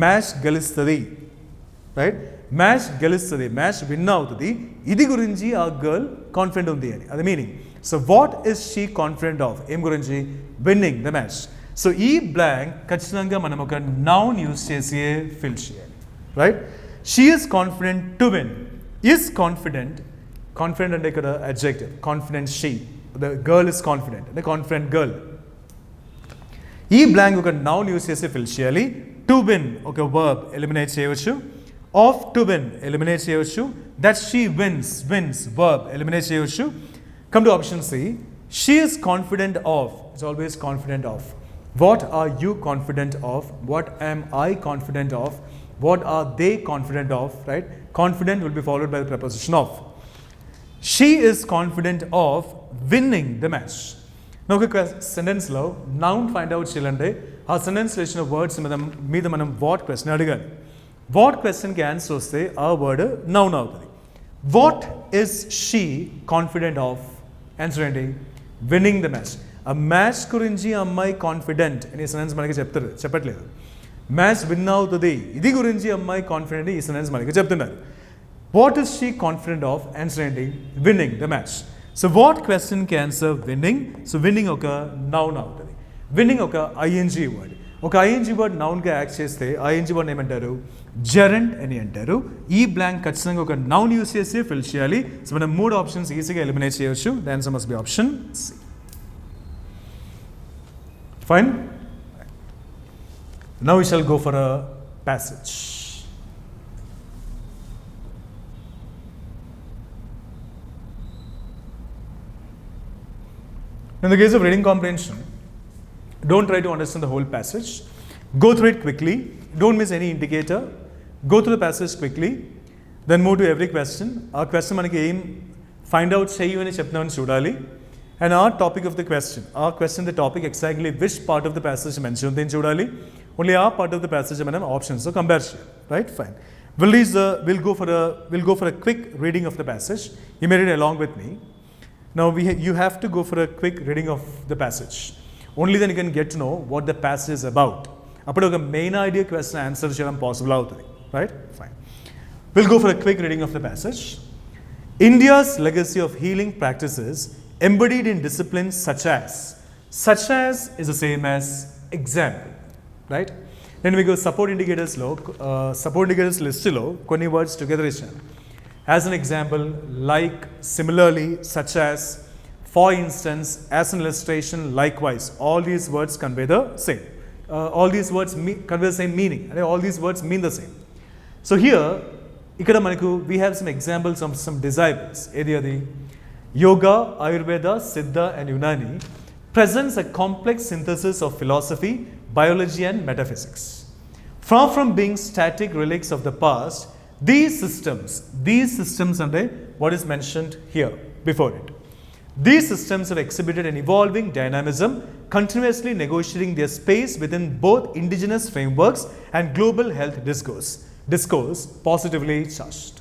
Match గెలుస్తుంది. రైట్. మ్యాచ్ గెలుస్తుంది, మ్యాచ్ విన్ అవుతుంది ఇది గురించి ఆ గర్ల్ కాన్ఫిడెంట్ ఉంది అని అది meaning. So what is she confident of? ఏం గురించి? Winnowing the match. సో ఈ బ్లాంక్ ఖచ్చితంగా మనం ఒక నౌన్ యూజ్ చేసి ఫిల్ చేయాలి. Right. She is confident to win. Is confident అంటే ఇక్కడ adjective. Confident she. The girl is confident అంటే కాన్ఫిడెంట్ గర్ల్. ఈ బ్లాంక్ ఒక నౌన్ యూజ్ చేసి ఫిల్ చేయాలి. టు విన్ ఒక వర్బ్ ఎలిమినేట్ చేయవచ్చు. ఆఫ్ టు విన్ ఎలిమినేట్ చేయవచ్చు. That she wins verb eliminate చేయవచ్చు. Come to option C. She is confident of. It's always confident of. What are you confident of? What I'm I confident of? What are they confident of? Right. Confident will be followed by the preposition of. She is confident of winning the match. Now, ఒక సెంటెన్స్లో noun find out చేయాలంటే ఆ సెంటెన్స్లో ఇచ్చిన words మీద మనం what question అడగాలి. What క్వశ్చన్కి answer వస్తే ఆ వర్డ్ నౌన్ అవుతుంది. What is she confident of? Answer ఏంటి? Winning the match. ఆ మ్యాచ్ గురించి అమ్మాయి కాన్ఫిడెంట్ అని సెంటెన్స్ మనకి చెప్పట్లేదు. మ్యాచ్ విన్ అవుతుంది ఇది గురించి అమ్మాయి కాన్ఫిడెంట్ ఈ సెంటెన్స్ మనకి చెప్తున్నారు. What is she confident of? Answer ఏంటి? Winning the match. So what క్వశ్చన్కి ఆన్సర్ విన్నింగ్. సో విన్నింగ్ ఒక నౌన్ అవుతుంది. విన్నింగ్ ఒక ఐఎన్జీ వర్డ్. ఒక ఐఎన్జీ వర్డ్ నౌన్గా యాక్ట్ చేస్తే ఐఎన్జీ వర్డ్ ఏమంటారు? జెరంట్ అని అంటారు. ఈ బ్లాంక్ ఖచ్చితంగా ఒక నౌన్ యూస్ చేసి ఫిల్ చేయాలి. సో మనం 3 ఆప్షన్స్ ఈజీగా ఎలిమినేట్ చేయవచ్చు. The answer must be option C. Fine? Now we shall go for a passage. In the case of reading comprehension, don't try to understand the whole passage. Go through it quickly. Don't miss any indicator. Go through the passage quickly. Then move to every question. Our question manaki aim find out cheyu ani cheptunnavu chudali. And our topic of the question, the topic exactly which part of the passage mentioned in chudali. Only our part of the passage manam options. So compare, right? Fine. We'll go for a quick reading of the passage. You may read along with me. Now you have to go for a quick reading of the passage. Only then you can get to know what the passage is about. Appudu main idea question answer cheyadam possible avutadi, right? Fine. We'll go for a quick reading of the passage. India's legacy of healing practices embodied in disciplines such as is the same as example, right? Then we go support indicators list lo konni words together ichcharu. As an example, like, similarly, such as, for instance, as an illustration, likewise. All these words convey the same. All these words convey the same meaning. All these words mean the same. So here, we have some examples of some disciples. Yoga, Ayurveda, Siddha and Unani presents a complex synthesis of philosophy, biology and metaphysics. Far from being static relics of the past, these systems and what is mentioned here before it. These systems have exhibited an evolving dynamism, continuously negotiating their space within both indigenous frameworks and global health discourse positively charged.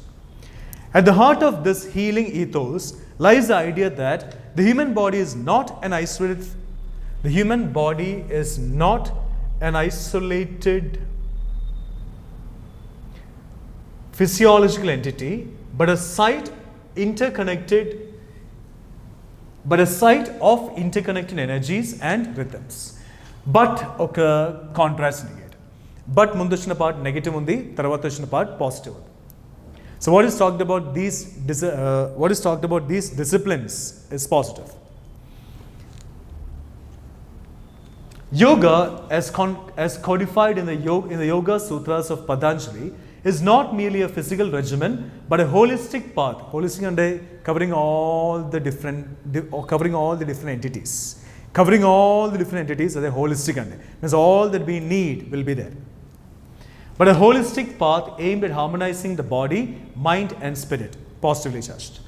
At the heart of this healing ethos lies the idea that the human body is not an isolated physiological entity, but a site of interconnected energies and rhythms. But oka contrast indicate. But mundu vachina part negative undi, tarvata vachina part positive. So what is talked about these disciplines is positive. Yoga, as codified in the Yoga Sutras of Patanjali, is not merely a physical regimen, but a holistic path. Holistic and covering all the different entities. Covering all the different entities are holistic and means all that we need will be there. But a holistic path aimed at harmonizing the body, mind and spirit, positively charged.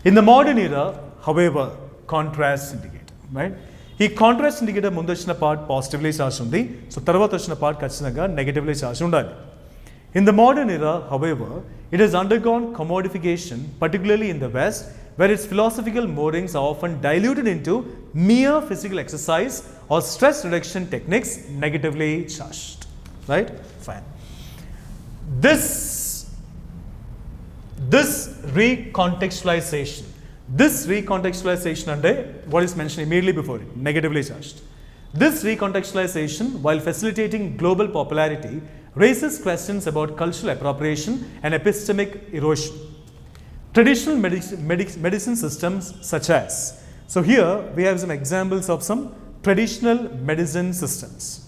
In the modern era, however, contrasts indicate, right? He contrast indicator mundu vachina part positively charged undi, so tarvata vachina part kachithanga negatively charged undali. In the modern era, however, it has undergone commodification, particularly in the West, where its philosophical moorings are often diluted into mere physical exercise or stress reduction techniques negatively charged. Right? Fine. This recontextualization and what is mentioned immediately before it, negatively charged. This recontextualization, while facilitating global popularity, raises questions about cultural appropriation and epistemic erosion. Traditional medicine systems such as, so here we have some examples of some traditional medicine systems.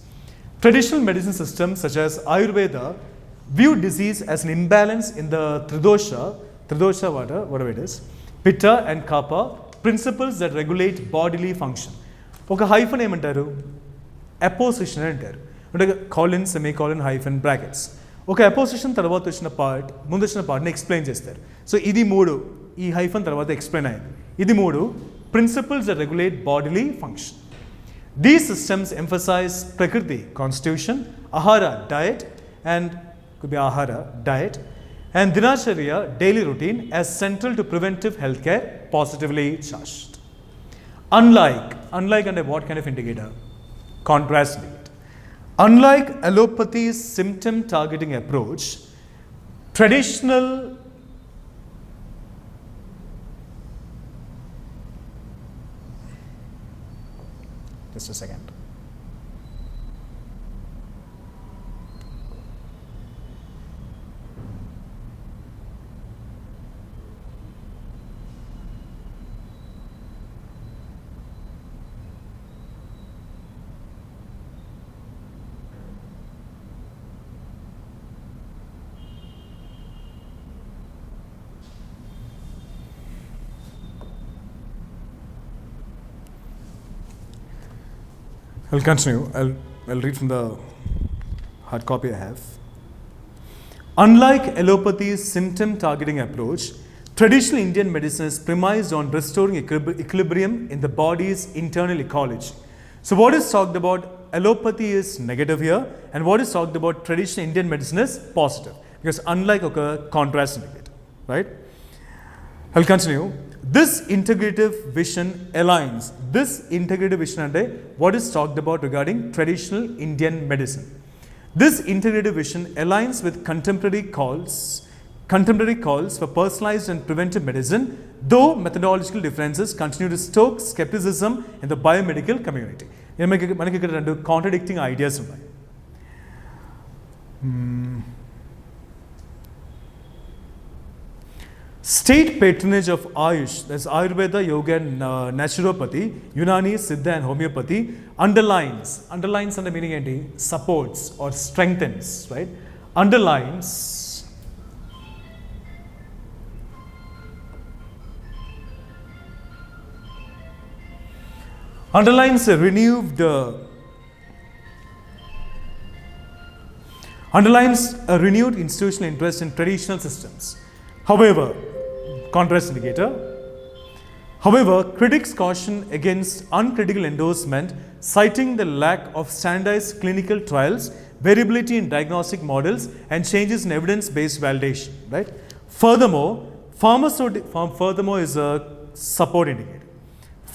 Traditional medicine systems such as Ayurveda view disease as an imbalance in the tridosha whatever it is, pitta and kapha, principles that regulate bodily function. ఒక hyphen ఏమంటారు, opposition అంటారు, అంటే colon semicolon hyphen brackets. ఒక opposition తర్వాత వచ్చిన part ముందు వచ్చిన పార్ట్ని ఎక్స్ప్లెయిన్ చేస్తారు. సో ఇది మూడు, ఈ హైఫన్ తర్వాత ఎక్స్ప్లెయిన్ అయ్యింది. ఇది మూడు principles that regulate bodily function. These systems emphasise prakriti constitution, ahara diet and could be ahara diet and dinacharya daily routine as central to preventive healthcare, positively charged. Unlike and what kind of indicator? Contrast indicator. Unlike allopathy's symptom targeting approach, traditional just a second. I'll continue. I'll read from the hard copy I have. Unlike allopathy's symptom targeting approach, traditional Indian medicine is premised on restoring equilibrium in the body's internal ecology. So, what is talked about allopathy is negative here, and what is talked about traditional Indian medicine is positive, because unlike contrast indicator, right? I'll continue. This integrative vision aligns. This integrative vision and what is talked about regarding traditional Indian medicine. This integrative vision aligns with contemporary calls for personalized and preventive medicine, though methodological differences continue to stoke skepticism in the biomedical community. మనకి ఇక్కడ రెండు contradicting ideas ఉన్నాయి. State patronage of Ayush, that's Ayurveda, Yoga and Naturopathy, Unani, Siddha and Homeopathy, underlines and the meaning enti supports or strengthens, right? Underlines a renewed institutional interest in traditional systems. However, contrast indicator. However, critics caution against uncritical endorsement, citing the lack of standardized clinical trials, variability in diagnostic models, and changes in evidence-based validation. Right? Furthermore is a support indicator.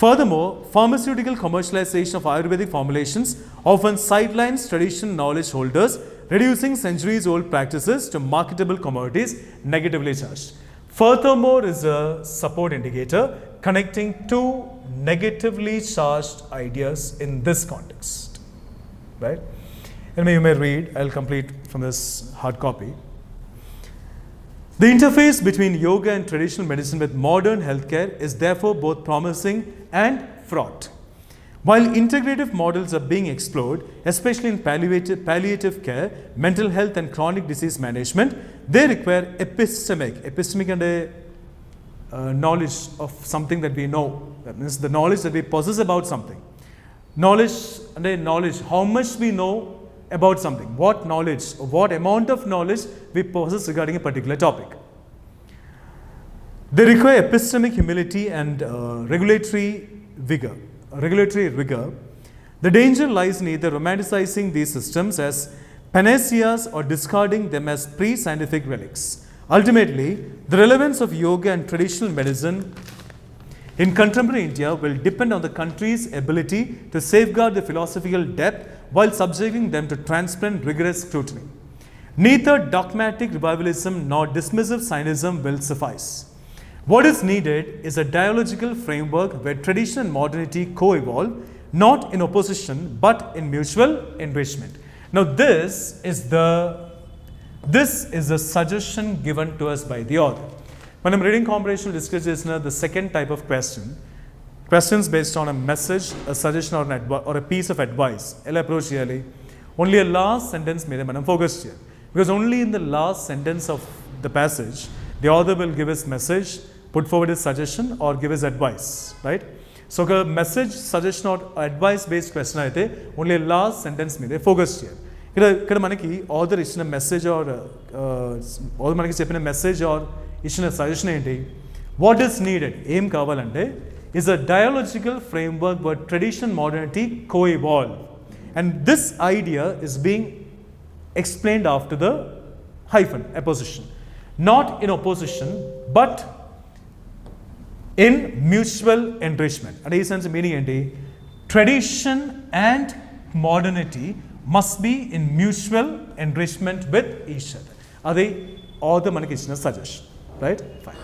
Furthermore, pharmaceutical commercialization of Ayurvedic formulations often sidelines traditional knowledge holders, reducing centuries-old practices to marketable commodities, negatively charged. Furthermore is a support indicator connecting two negatively charged ideas in this context, right? And you may read, I'll complete from this hard copy. The interface between yoga and traditional medicine with modern healthcare is therefore both promising and fraught. While integrative models are being explored, especially in palliative care, mental health and chronic disease management, they require epistemic and knowledge of something that we know. That means the knowledge that we possess about something. Knowledge, how much we know about something, what knowledge, what amount of knowledge we possess regarding a particular topic. They require epistemic humility and regulatory rigor. The danger lies in either romanticizing these systems as panaceas or discarding them as pre-scientific relics. Ultimately, the relevance of yoga and traditional medicine in contemporary India will depend on the country's ability to safeguard the philosophical depth while subjecting them to transparent, rigorous scrutiny. Neither dogmatic revivalism nor dismissive cynicism will suffice. What is needed is a dialogical framework where tradition and modernity co-evolve, not in opposition but in mutual enrichment. Now this is the suggestion given to us by the author. When I'm reading comprehension discuss the second type of questions based on a message, a suggestion or a piece of advice. Ella approach really only a last sentence mere manam focus here, because only in the last sentence of the passage the author will give his message, put forward his suggestion or give his advice, right? So a message, suggestion or advice based question aithe only last sentence mere focus here. Ikkada manaki author ichina message or author manaki cheppina message or ichina suggestion enti, what is needed em kavalante is a dialogical framework where tradition and modernity co-evolve, and this idea is being explained after the hyphen apposition, not in opposition but in mutual enrichment. And in sense meaning enti, tradition and modernity must be in mutual enrichment with each other. Adi author manaki ichina suggestion, right? Fine.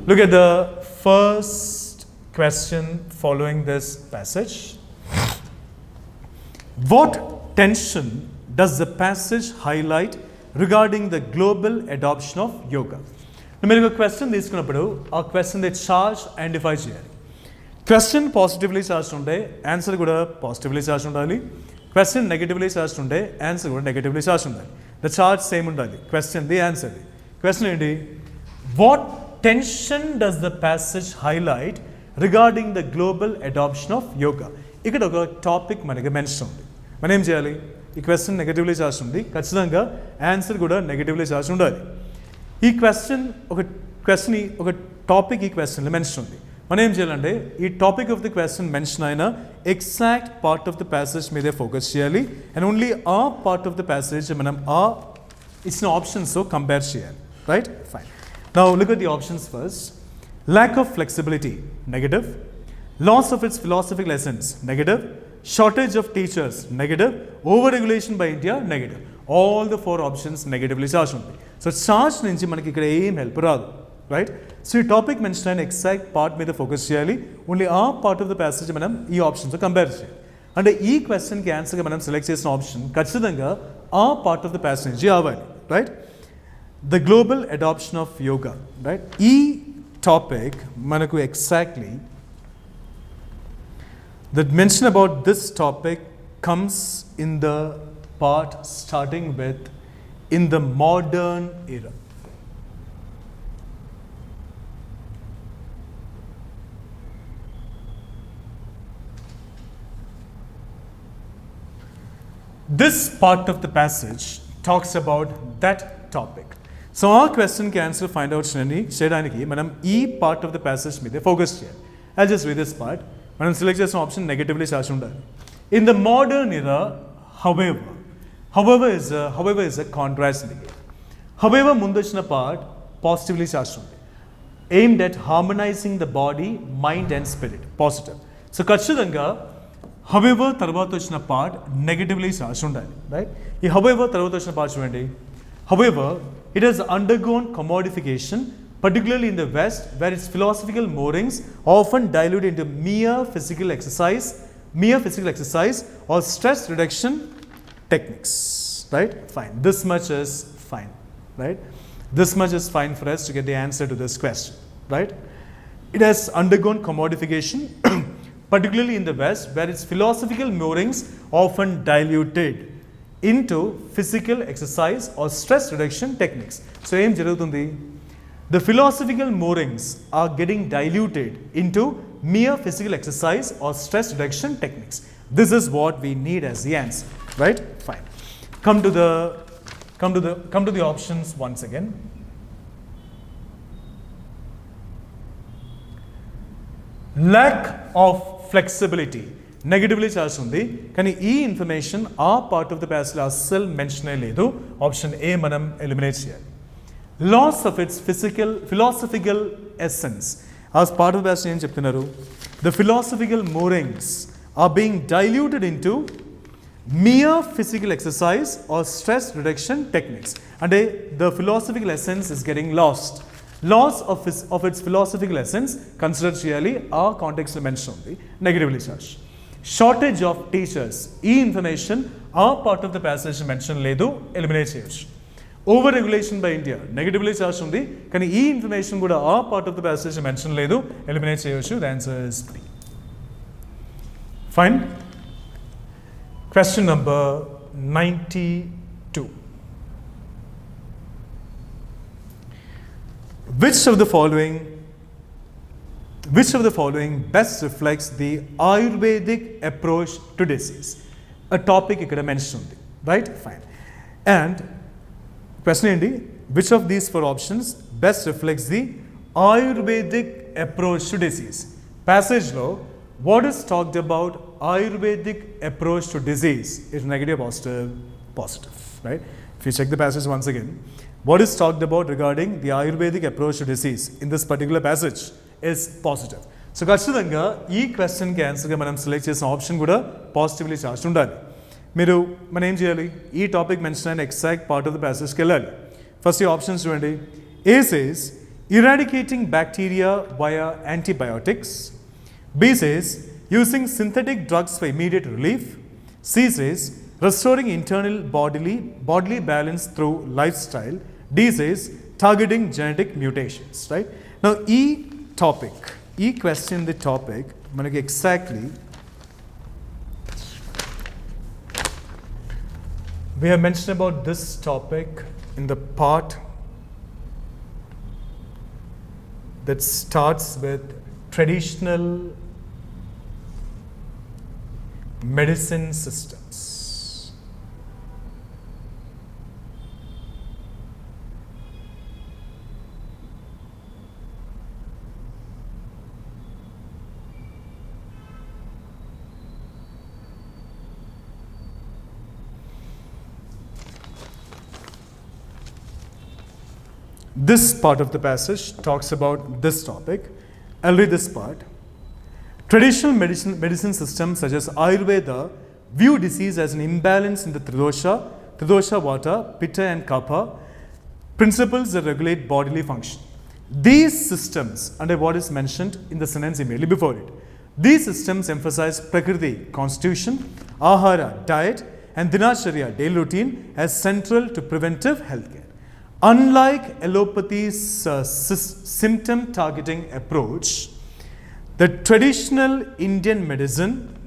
Look at the first question following this passage. What tension does the passage highlight regarding the global adoption of yoga? Now, మీరు question తీసుకున్నప్పుడు ఆ question the charge identify చేయాలి. Question positively charge ఉంటే answer కూడా positively charge ఉండాలి. Question negatively charge ఉంటే answer కూడా negatively charge ఉండాలి. ద చార్జ్ సేమ్ ఉండాలి. Question the answer the. Question ఏంటి? What tension does the passage highlight regarding the global adoption of yoga? ఇక్కడ ఒక టాపిక్ మనకి మెన్షన్ ఉంది. మనం ఏం చేయాలి? ఈ క్వశ్చన్ నెగటివ్లీ చార్జ్ ఉంది, ఖచ్చితంగా ఆన్సర్ కూడా నెగటివ్లీ చార్జ్ ఉండాలి. ఈ క్వశ్చన్ ఒక టాపిక్ ఈ క్వశ్చన్లో మెన్షన్ ఉంది. మనం ఏం చేయాలంటే ఈ topic of the question mention అయిన exact part of the passage మీదే ఫోకస్ చేయాలి. అండ్ ఓన్లీ ఆ పార్ట్ ఆఫ్ ది ప్యాసేజ్ మనం ఆ ఇచ్చిన ఆప్షన్స్తో కంపేర్ చేయాలి. Right? Fine. Now look at the options first. Lack of flexibility, negative. Loss of its philosophical essence, negative. Shortage of teachers, negative. Overregulation by India, negative. All the 4 options negatively charged undi. So charge nunchi manaki ikkada em help raadu, right? So ee topic mention ayina exact part meeda focus cheyali. Only a part of the passage manam ee options to compare cheyali. And ee question ki answer ga manam select chesina option ఖచ్చితంగా ఆ part of the passage avali, right? The global adoption of yoga, right? ఈ topic manaku exactly that mention about this topic comes in the part starting with in the modern era. This part of the passage talks about that topic. So our question ki answer find out cheyadaniki manam ee part of the passage meede focus cheyali. I'll just read this part. Manam select chesina option negatively charged undali. In the modern era, however is a contrast indicator. However mundu vachina part positively charged undi. Aimed at harmonizing the body, mind and spirit, positive. So ఖచ్చితంగా however తర్వాత వచ్చిన part negatively charged undali, right? ఈ however తర్వాత వచ్చిన part చూడండి. However, it has undergone commodification, particularly in the West, where its philosophical moorings often dilute into mere physical exercise or stress reduction techniques. Right? Fine. This much is fine. Right? This much is fine for us to get the answer to this question. Right? It has undergone commodification, particularly in the West, where its philosophical moorings often diluted into physical exercise or stress reduction techniques. So em jarugutundi, the philosophical moorings are getting diluted into mere physical exercise or stress reduction techniques. This is what we need as the answer, right? Fine. Come to the options once again. Lack of flexibility, negatively charge ఉంది, కానీ ఈ information ఆ part of the passage అస్సలు mention లేదు. Option A మనం eliminate చేయాలి. Loss of its philosophical essence, ఆ part of the passage ఏం చెప్తున్నారు? The philosophical moorings are being diluted into mere physical exercise or stress reduction techniques. అంటే the philosophical essence is getting lost. Loss of its philosophical essence consider చేయాలి, ఆ కాంటెక్స్లో mention ఉంది, negatively charge. Shortage of teachers, ఈ information ఆ part of the passage mention లేదు, eliminate చేయొచ్చు. Over regulation by India, negatively charge ఉంది, కానీ ఈ ఇన్ఫర్మేషన్ కూడా ఆ part of the passage mention లేదు, ఎలిమినేట్ చేయొచ్చు. The answer is B. Fine. Question number 92. Which of the following best reflects the Ayurvedic approach to disease? A topic ikkada mention undi, right? Fine. And question enti, which of these 4 options best reflects the Ayurvedic approach to disease? Passage lo what is talked about Ayurvedic approach to disease is negative or positive, right? If you check the passage once again, what is talked about regarding the Ayurvedic approach to disease in this particular passage is positive. So ఖచ్చితంగా ఈ క్వశ్చన్కి ఆన్సర్గా మనం select చేసిన option కూడా positively charge ఉండాలి. మనం ఏం చేయాలి? ఈ టాపిక్ మెన్షన్ అయిన ఎగ్జాక్ట్ పార్ట్ ఆఫ్ ద ప్యాసేజ్కి వెళ్ళాలి. ఫస్ట్ ఈ ఆప్షన్స్ చూడండి. A says eradicating bacteria via antibiotics. B says using synthetic drugs for immediate relief. C says restoring internal bodily balance through lifestyle. D says targeting genetic mutations, right? Now ఈ question the topic మనకి exactly we have mentioned about this topic in the part that starts with traditional medicine systems. This part of the passage talks about this topic. I'll read this part. Traditional medicine systems such as Ayurveda view disease as an imbalance in the Tridosha, Vata, Pitta and Kapha, principles that regulate bodily function. These systems, under what is mentioned in the sentence immediately before it, these systems emphasize Prakriti, constitution, Ahara, diet, and Dinacharya, daily routine, as central to preventive healthcare. Unlike allopathy's symptom targeting approach, the traditional Indian medicine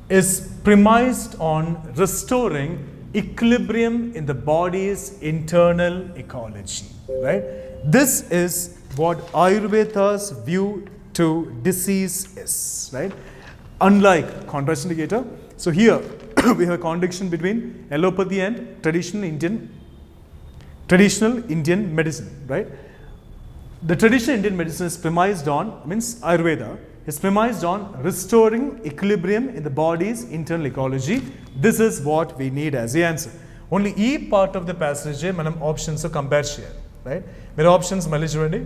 is premised on restoring equilibrium in the body's internal ecology, right? This is what Ayurveda's view to disease is, right? Unlike contrast indicator. So here we have a contradiction between allopathy and traditional Indian medicine, right? The traditional Indian medicine is premised on, Ayurveda is premised on restoring equilibrium in the body's internal ecology. This is what we need as the answer. Only E part of the passage manam options compare share, right? Mere options mali chudandi.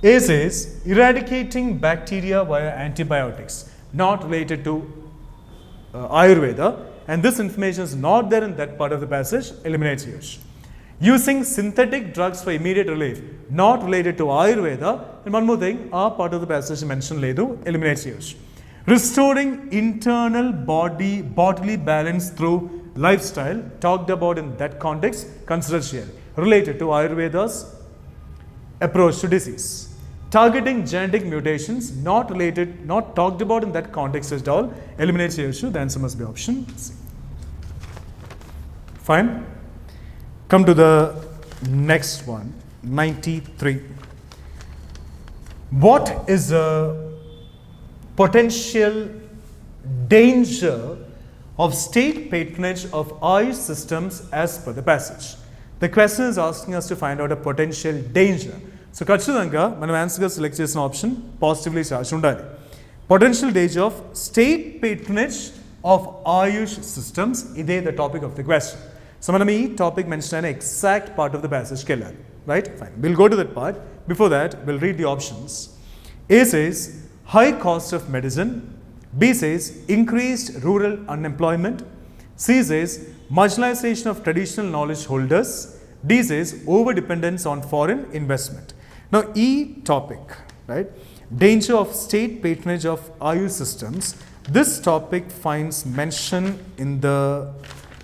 A says eradicating bacteria via antibiotics, not related to Ayurveda, and this information is not there in that part of the passage, eliminates use. Using synthetic drugs for immediate relief, not related to Ayurveda, and one more thing, our part of the passage mentioned ledu, eliminates use. Restoring internal bodily balance through lifestyle, talked about in that context, considered here, related to Ayurveda's approach to disease. Targeting genetic mutations, not talked about in that context at all, eliminates the issue. The answer must be option C. Fine. Come to the next one, 93. What is a potential danger of state patronage of Ayush systems as per the passage? The question is asking us to find out a potential danger. So, Kachudanga, మనం answer select చేసిన option positively charged ఉండాలి. Potential danger of state patronage of Ayush systems, ఇదే the topic of the question. So, మనం ఈ topic mention అయిన exact part of the passage కి వెళ్ళాలి, right? Fine. We'll go to that part. Before that, we'll read the options. A says high cost of medicine. B says increased rural unemployment. C says marginalization of traditional knowledge holders. D says over dependence on foreign investment. Now, E topic, right? Danger of state patronage of Ayush systems. This topic finds mention in the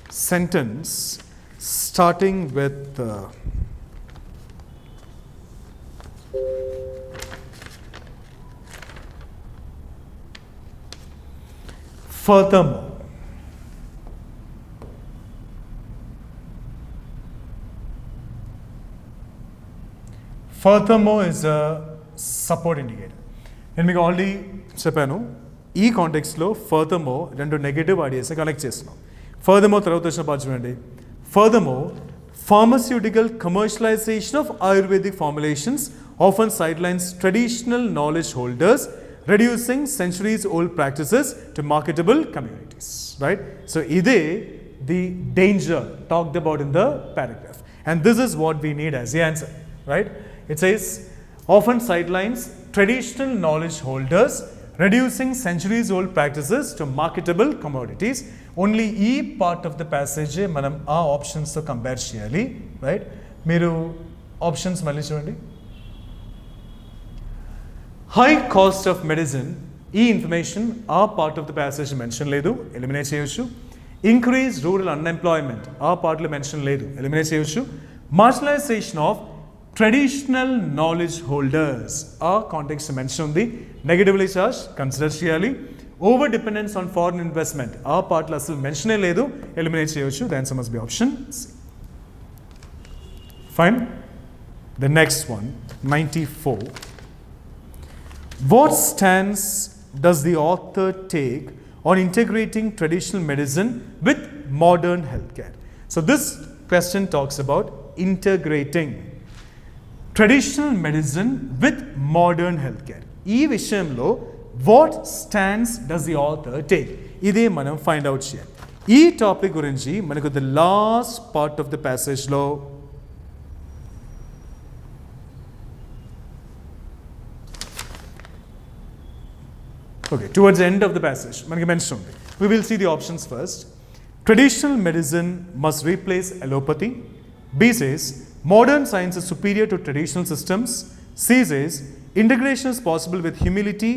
sentence starting with furthermore. Furthermore is a support indicator. నేను మీకు already చెప్పాను ఈ కాంటెక్స్లో furthermore రెండు negative ideas connect చేస్తున్నాం. Furthermore తర్వాత వచ్చిన part చూడండి. Furthermore, pharmaceutical commercialization of Ayurvedic formulations often sidelines traditional knowledge holders, reducing centuries-old practices to marketable communities. Right? So, ide the danger talked about in the paragraph, and this is what we need as the answer. Right? It says often sidelines traditional knowledge holders, reducing centuries-old practices to marketable commodities. Only E part of the passage manam aa options to compare cheyali, right? Meeru options malli chudandi. High cost of medicine, E information aa part of the passage mention ledu, eliminate cheyochu. Increased rural unemployment, aa part lo mention ledu, eliminate cheyochu. Marginalization of traditional knowledge holders, our context mention ఉంది, negatively charged, consider చేయాలి. Over dependence on foreign investment ఆ పార్ట్లో అసలు మెన్షనే లేదు, eliminate చేయవచ్చు. The answer must be option C. Fine. The next one 94. What stance does the author take on integrating traditional medicine with modern healthcare? So this question talks about integrating traditional medicine with modern healthcare. ఈ విషయంలో what stance does the author take? ఇదే మనం find out చేయాలి. ఈ topic గురించి మనకు the last part of the ప్యాసేజ్లో towards the end of the passage, manaki mention undi. We will see the options first. Traditional medicine must replace allopathy. B says, modern science is superior to traditional systems. C says, integration is possible with humility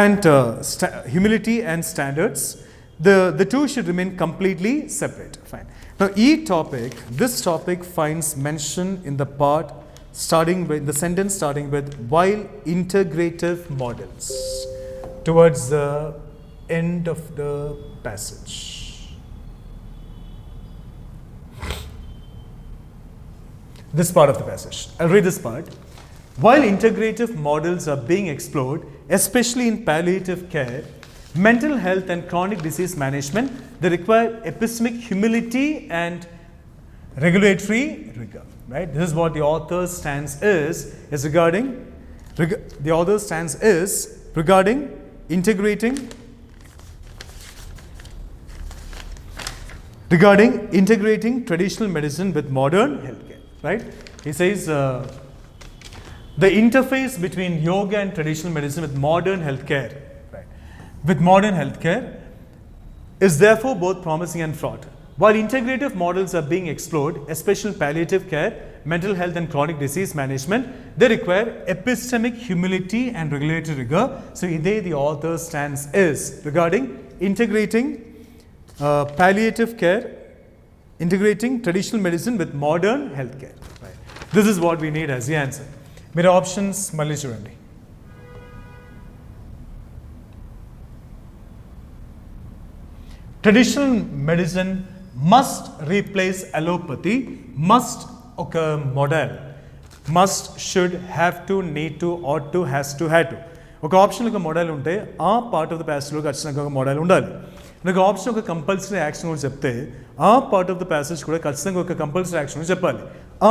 and standards. The two should remain completely separate. Fine. Now, this topic finds mention in the part starting with the sentence starting with while integrative models towards the end of the passage. This part of the passage, I'll read this part. While integrative models are being explored, especially in palliative care, mental health and chronic disease management, they require epistemic humility and regulatory rigor. Right? This is what the author's stance is regarding integrating traditional medicine with modern healthcare. Right? He says the interface between yoga and traditional medicine with modern healthcare, right, with modern healthcare is therefore both promising and fraught. While integrative models are being explored, especially palliative care, mental health and chronic disease management, they require epistemic humility and regulatory rigor. So, the author's stance is regarding integrating palliative care, integrating traditional medicine with modern healthcare. Right. This is what we need as the answer. Mere options malli chudandi. Traditional medicine must replace allopathy. Must occur model. Must, should, have to, need to, ought to, has to, had to. ఒక option ఒక model ఉంటే ఆ part of the ప్యాసేజ్లో ఖచ్చితంగా ఒక model ఉండాలి. ఒక option ఒక compulsory action కూడా చెప్తే ఆ పార్ట్ ఆఫ్ ద ప్యాసేజ్ కూడా ఖచ్చితంగా ఒక కంపల్సరీ యాక్షన్ చెప్పాలి.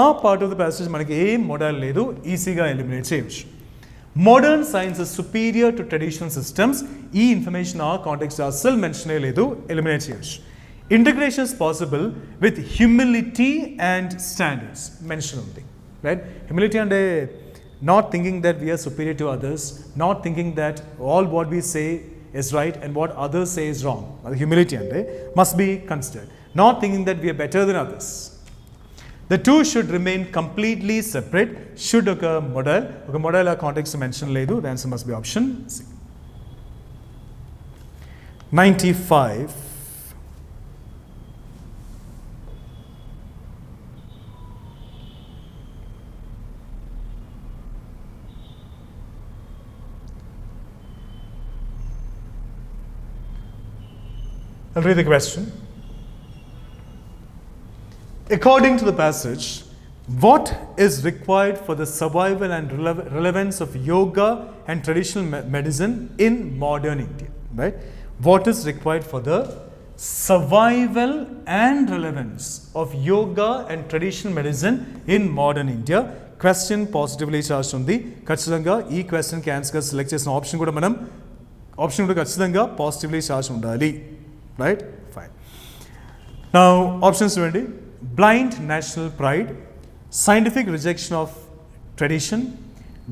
ఆ పార్ట్ ఆఫ్ ద ప్యాసేజ్ మనకి ఏం మోడల్ లేదు, ఈజీగా ఎలిమినేట్ చేయవచ్చు. Modern science is superior to traditional systems. ఈ ఇన్ఫర్మేషన్ ఆ కాంటెక్స్ట్ అస్సలు మెన్షన్ లేదు, ఎలిమినేట్ చేయవచ్చు. Integration is possible with humility and standards. Mention ఉంది. Right? Humility and not thinking that we are superior to others, not thinking that all what we say is right and what others say is wrong. Humility and must be considered. Not thinking that we are better than others. The two should remain completely separate. Should occur model. Okay, model context mention ledu. The answer must be option C. 95. I'll read the question. According to the passage, what is required for the survival and relevance of yoga and traditional medicine in modern India? Right? What is required for the survival and relevance of yoga and traditional medicine in modern India? Question positively charged ఉంది. ఖచ్చితంగా ఈ క్వశ్చన్కి ఆన్సర్గా select చేసిన option కూడా ఖచ్చితంగా positively charge ఉండాలి. Right? Fine. Now, options చూడండి. Blind national pride, scientific rejection of tradition,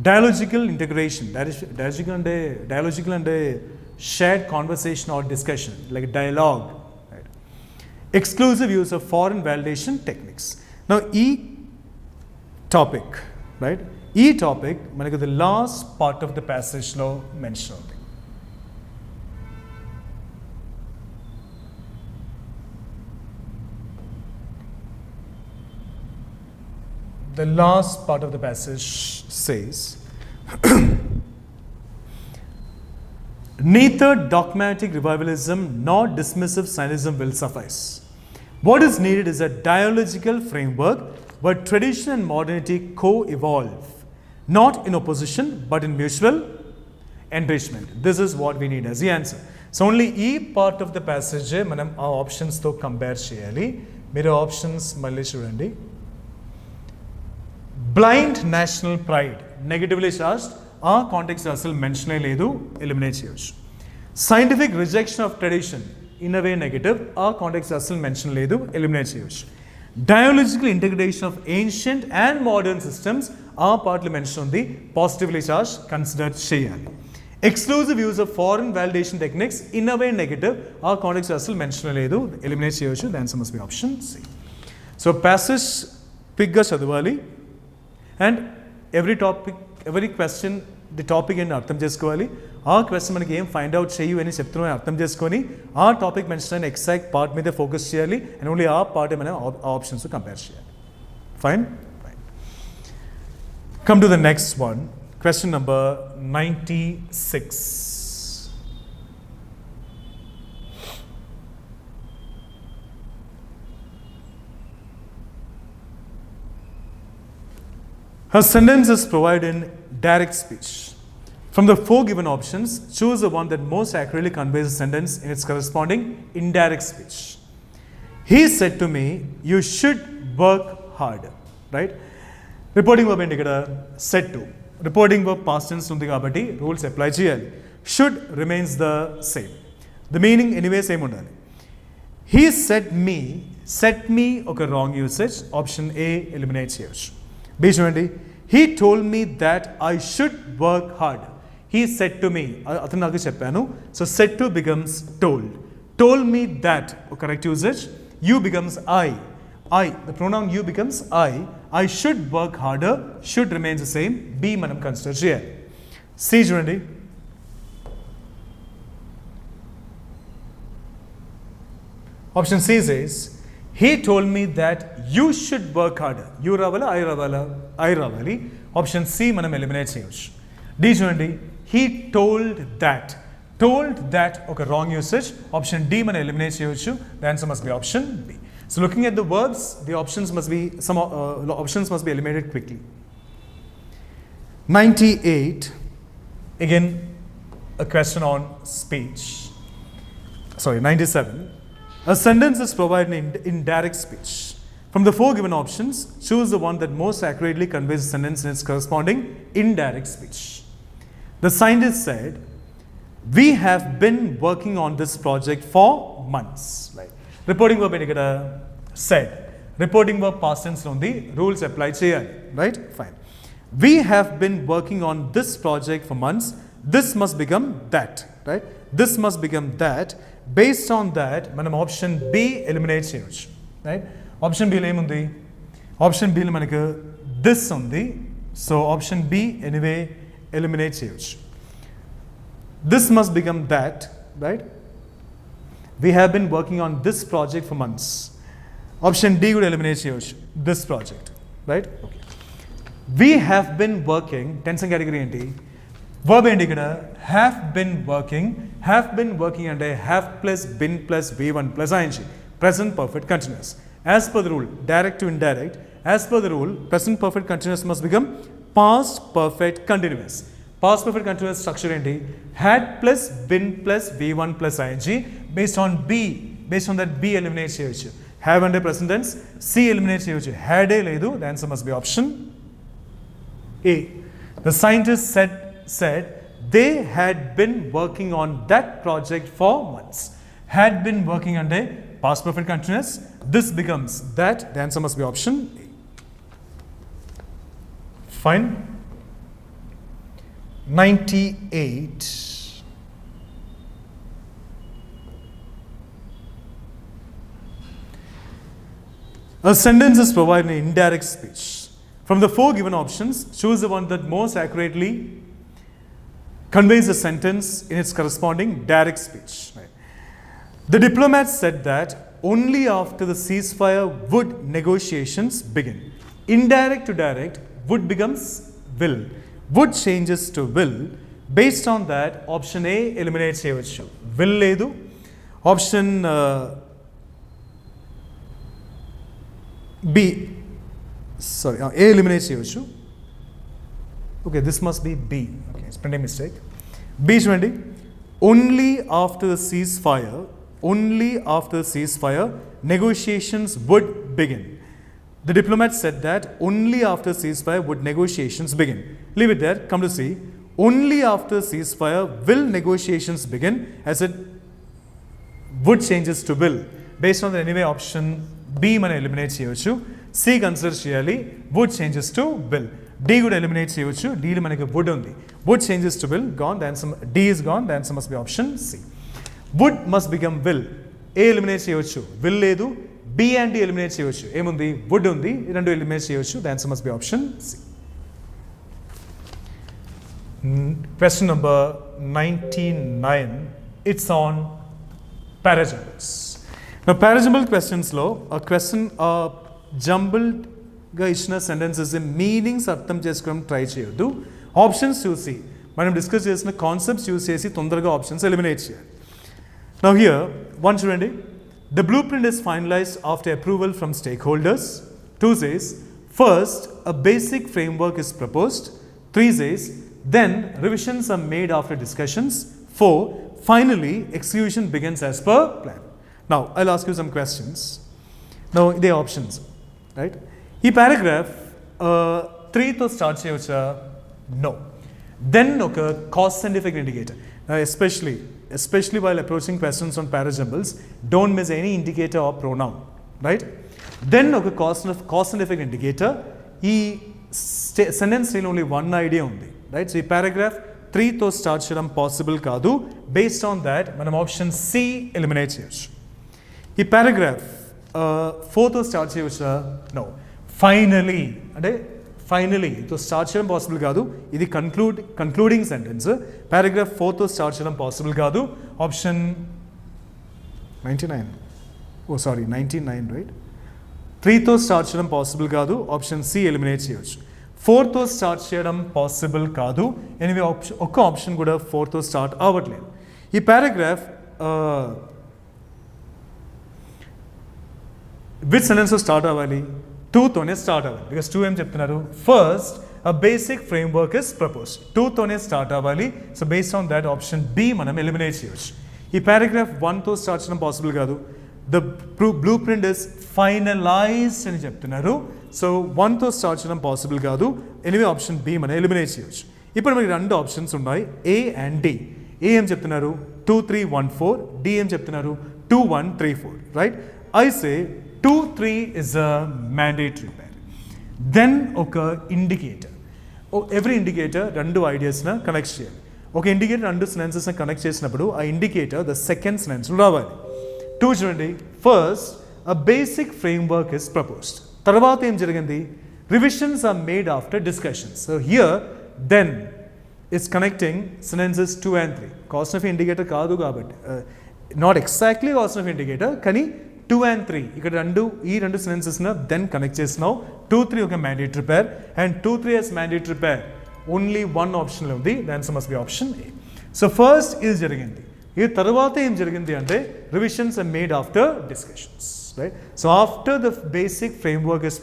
dialogical integration. Dialogical and shared conversation or discussion, like dialogue. Right? Exclusive use of foreign validation techniques. Now, topic, right? topic, మనకు the last part of the passage లో mention ఉంది. The last part of the passage says Neither dogmatic revivalism nor dismissive scientism will suffice. What is needed is a dialogical framework where tradition and modernity co-evolve, not in opposition but in mutual enrichment. This is what we need as the answer. So only E part of the passage manam aa options tho compare cheyali. Mere options malli chudandi. Blind national pride, negatively charged, aa context asal mention ledu, eliminate cheyochu. Scientific rejection of tradition, in a way negative, aa context asal mention ledu, eliminate cheyochu. Dialogical integration of ancient and modern systems, aa partly mention undi, positively charged, considered cheyali. Exclusive use of foreign validation techniques, in a way negative, our context asal mention ledu, eliminate cheyochu. The answer must be option C. So passage pick ga chadavali, and every topic, every question, the topic in artham chesukovali. Our question manaki em find out cheyu ani cheptunna artham cheskoni, our topic mention exact part meeda focus cheyali, and only our part mana options to compare cheyali. Fine? Fine. Come to the next one. Question number 96. Her sentence is provided in direct speech. From the four given options, choose the one that most accurately conveys the sentence in its corresponding indirect speech. He said to me, you should work harder. Right? Reporting verb indicada said to. Reporting verb past tense undi kabatti rules apply cheyali. Should remains the same. The meaning anyway same undali. He set me oka wrong usage. Option A eliminate cheyochu. B chudandi. He told me that I should work hard. He said to me. Athanu naaku cheppanu. So said to becomes told. Told me that, correct usage. You becomes I. The pronoun you becomes I should work harder. Should remains the same. B manam consider cheyali. C chudandi. Option C says, he told me that you should work harder. You ravala, I ravali. Option C manam eliminate cheyochu. D chudandi. He told that. Told that, okay, wrong usage. Option D manam eliminate cheyochu. The answer must be option B. So looking at the verbs, the options must be options must be eliminated quickly. 98. Again, a question on speech. Sorry, 97. A sentence is provided in direct speech. From the four given options, choose the one that most accurately conveys the sentence in its corresponding indirect speech. The scientist said, we have been working on this project for months. Right? Reporting verb indicada said. Reporting verb past tense undi, rules apply cheyali. Right? Fine. We have been working on this project for months. This must become that. Right? This must become that. Based on that, manam option B eliminate cheyochu. Right? Option B lo emundi? Option B lo manaku this undi. So option B anyway eliminate cheyochu. This must become that. Right? We have been working on this project for months. Option D would eliminate this project. Right? Okay. We have been working, tense and category enti. Verb indicada have been working and have plus been plus V1 plus ing. Present perfect continuous. As per the rule, direct to indirect, as per the rule, present perfect continuous must become past perfect continuous. Past perfect continuous structure enti. Had plus been plus V1 plus ing. Based on that B eliminate cheyochu. Have under present tense, C eliminate cheyochu. Had a ledu, the answer must be option A. The scientist said they had been working on that project for months. Had been working under past perfect continuous. This becomes that, the answer must be option A. Fine. 98. A sentence is provided in indirect speech. From the four given options, choose the one that most accurately conveys the sentence in its corresponding direct speech. Right? The diplomat said that only after the ceasefire would negotiations begin. Indirect to direct, would becomes will. Would changes to will. Based on that, option A eliminate చేయవచ్చు. Will లేదు. Option B, sorry, A eliminate చేయవచ్చు. Okay, this must be B. Okay, it's printing mistake. B చూడండి. Only after the ceasefire, negotiations would begin. The diplomat said that only after ceasefire would negotiations begin. Leave it there. Come to see. Only after ceasefire will negotiations begin, as it would changes to will. Based on the anyway option B మనం eliminate చేయవచ్చు. C consider చేయాలి. Would changes to will. D కూడా eliminate చేయవచ్చు. D లో మనకి would ఉంది. Would changes to will, gone. The answer D is gone. The answer must be option C. Would must become will. A eliminate చేయవచ్చు. Will లేదు. B and D eliminate చేయవచ్చు. ఏముంది? Would ఉంది. ఈ రెండు eliminate చేయవచ్చు. The answer must be option C. Question number 99. It's on parajumbles. Now parajumble questions లో a question jumbled గా ఇచ్చిన సెంటెన్సెస్ మీనింగ్స్ అర్థం చేసుకోవడం ట్రై చేయొద్దు. ఆప్షన్స్ చూసి మనం డిస్కస్ చేసిన కాన్సెప్ట్స్ యూస్ చేసి తొందరగా ఆప్షన్స్ ఎలిమినేట్ చేయాలి. Now here, one చూడండి. The blueprint is finalized after approval from stakeholders. 2 says, first, a basic framework is proposed. 3 says, then revisions are made after discussions. 4, finally, execution begins as per plan. Now, I'll ask you some questions. Now, the options, right? ఈ paragraph 3తో start చేయవచ్చా? No. Then ఒక cost and effect indicator. Especially while approaching questions on parajumbles, don't miss any indicator or pronoun, right? Then ఒక cause and effect indicator. ఈ sentence లో only one idea ఉంది, right? So ఈ paragraph 3తో start చేయడం possible కాదు. Based on that, మనం option C eliminate చేయొచ్చు. ఈ paragraph 4తో స్టార్ట్ చేయవచ్చా? No. Finally అంటే ఫైనలీతో స్టార్ట్ చేయడం పాసిబుల్ కాదు. ఇది కన్క్లూడింగ్ సెంటెన్స్. పారాగ్రాఫ్ 4తో స్టార్ట్ చేయడం పాసిబుల్ కాదు. Option 99 right. 3తో స్టార్ట్ చేయడం పాసిబుల్ కాదు. ఆప్షన్ C ఎలిమినేట్ చేయవచ్చు. 4తో స్టార్ట్ చేయడం పాసిబుల్ కాదు. ఎనివే ఒక్క ఆప్షన్ కూడా 4తో స్టార్ట్ అవ్వట్లేదు. ఈ పారాగ్రాఫ్ విత్ సెంటెన్స్ స్టార్ట్ అవ్వాలి? 2తోనే స్టార్ట్ అవ్వాలి. బికాస్ 2 ఏం చెప్తున్నారు? First a basic framework is proposed. 2తోనే స్టార్ట్ అవ్వాలి. So based on that option B మనం ఎలిమినేట్ చేయవచ్చు. ఈ పారాగ్రాఫ్ 1తో స్టార్ట్ చేయడం పాసిబుల్ కాదు. The blueprint is finalised అని చెప్తున్నారు. సో 1తో స్టార్ట్ చేయడం పాసిబుల్ కాదు. ఎనివే ఆప్షన్ B మనం ఎలిమినేట్ చేయవచ్చు. ఇప్పుడు మనకి 2 ఆప్షన్స్ ఉన్నాయి, A అండ్ D. A ఏం చెప్తున్నారు? 2, 3, 1, 4. D ఏం చెప్తున్నారు? 2, 1, 3, 4. Right. I say 2, 3 is a mandatory pair. Then ఒక ఇండికేటర్. ఎవ్రీ ఇండికేటర్ 2 ఐడియాస్ని కనెక్ట్ చేయాలి. ఒక ఇండికేటర్ 2 సెంటెన్సెస్ని కనెక్ట్ చేసినప్పుడు ఆ ఇండికేటర్ ద సెకండ్ సెంటెన్స్ రావాలి. 2 చూడండి. First a basic framework is proposed. తర్వాత ఏం జరిగింది? Revisions are made after discussions. So here then is connecting sentences 2 and 3. Cause of indicator కాదు కాబట్టి not exactly cause of indicator కానీ 2 and 3 ఇక్కడ ఈ రెండు సెంటెన్సెస్ని దెన్ కనెక్ట్ చేసినావు. 2, 3 ఒక mandatory pair and 2, 3 as mandatory pair only 1 ఆప్షన్లో ఉంది. The answer must be option A. So first ఇది జరిగింది. ఈ తర్వాత ఏం జరిగింది అంటే revisions are made after discussions, right? So after the basic framework is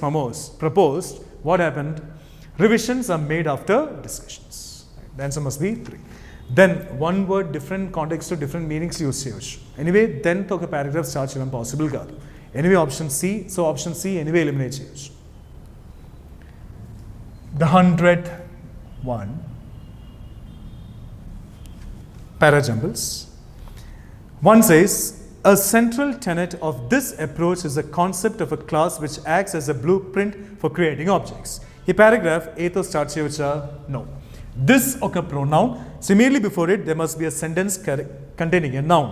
proposed, what happened? Revisions are made after discussions. The answer must be 3. Then one word, different context to different meanings use చేయవచ్చు. Anyway దెన్తో ఒక paragraph start చేయడం possible కాదు. Anyway option C. So option C anyway eliminate చేయవచ్చు. The 100th one, parajumbles. One says, a central tenet of this approach is the concept of a class which acts as a blueprint for creating objects. ఈ paragraph Aతో start చేయవచ్చా? No. This ఒక pronoun. So immediately before it, there must be a sentence containing a noun.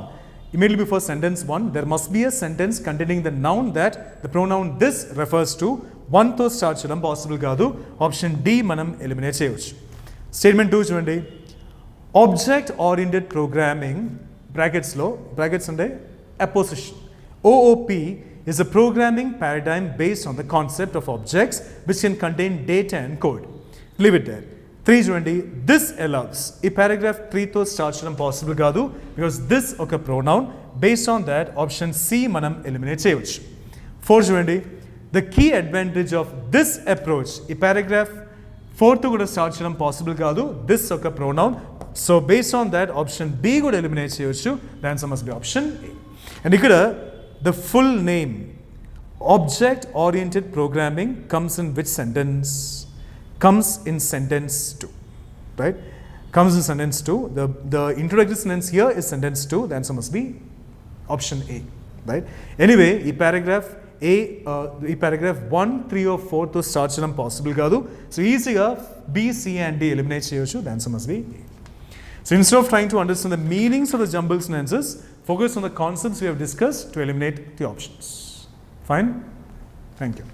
Immediately before sentence 1, there must be a sentence containing the noun that the pronoun this refers to. 1తో start చేయడం possible కాదు. Option D మనం eliminate చేయవచ్చు. Statement 2 చూడండి. Object oriented programming brackets అంటే apposition. OOP is a programming paradigm based on the concept of objects which can contain data and code. Leave it there. 3 చూడండి, this allows. ఈ paragraph 3తో start చేయడం possible కాదు because this ఒక pronoun. Based on that option C మనం eliminate చేయవచ్చు. 4 చూడండి, the key advantage of this approach. ఈ పారాగ్రాఫ్ 4తో కూడా స్టార్ట్ చేయడం పాసిబుల్ కాదు, దిస్ ఒక pronoun. So based on that option B కూడా ఎలిమినేట్ చేయవచ్చు. The answer must be option A. And ఇక్కడ the full name object oriented programming comes in which sentence? Comes in sentence 2, right? Comes in sentence 2. The introductory sentence here is sentence 2. The answer must be option A, right? Anyway, ఈ paragraph A, ఈ paragraph 1, 3 or 4 తో start చేయడం possible కాదు. So ఈజీగా B, C and D eliminate చేయవచ్చు. The answer must be A. So instead of trying to understand the meanings of the jumbled sentences, focus on the concepts we have discussed to eliminate the options. Fine? Thank you.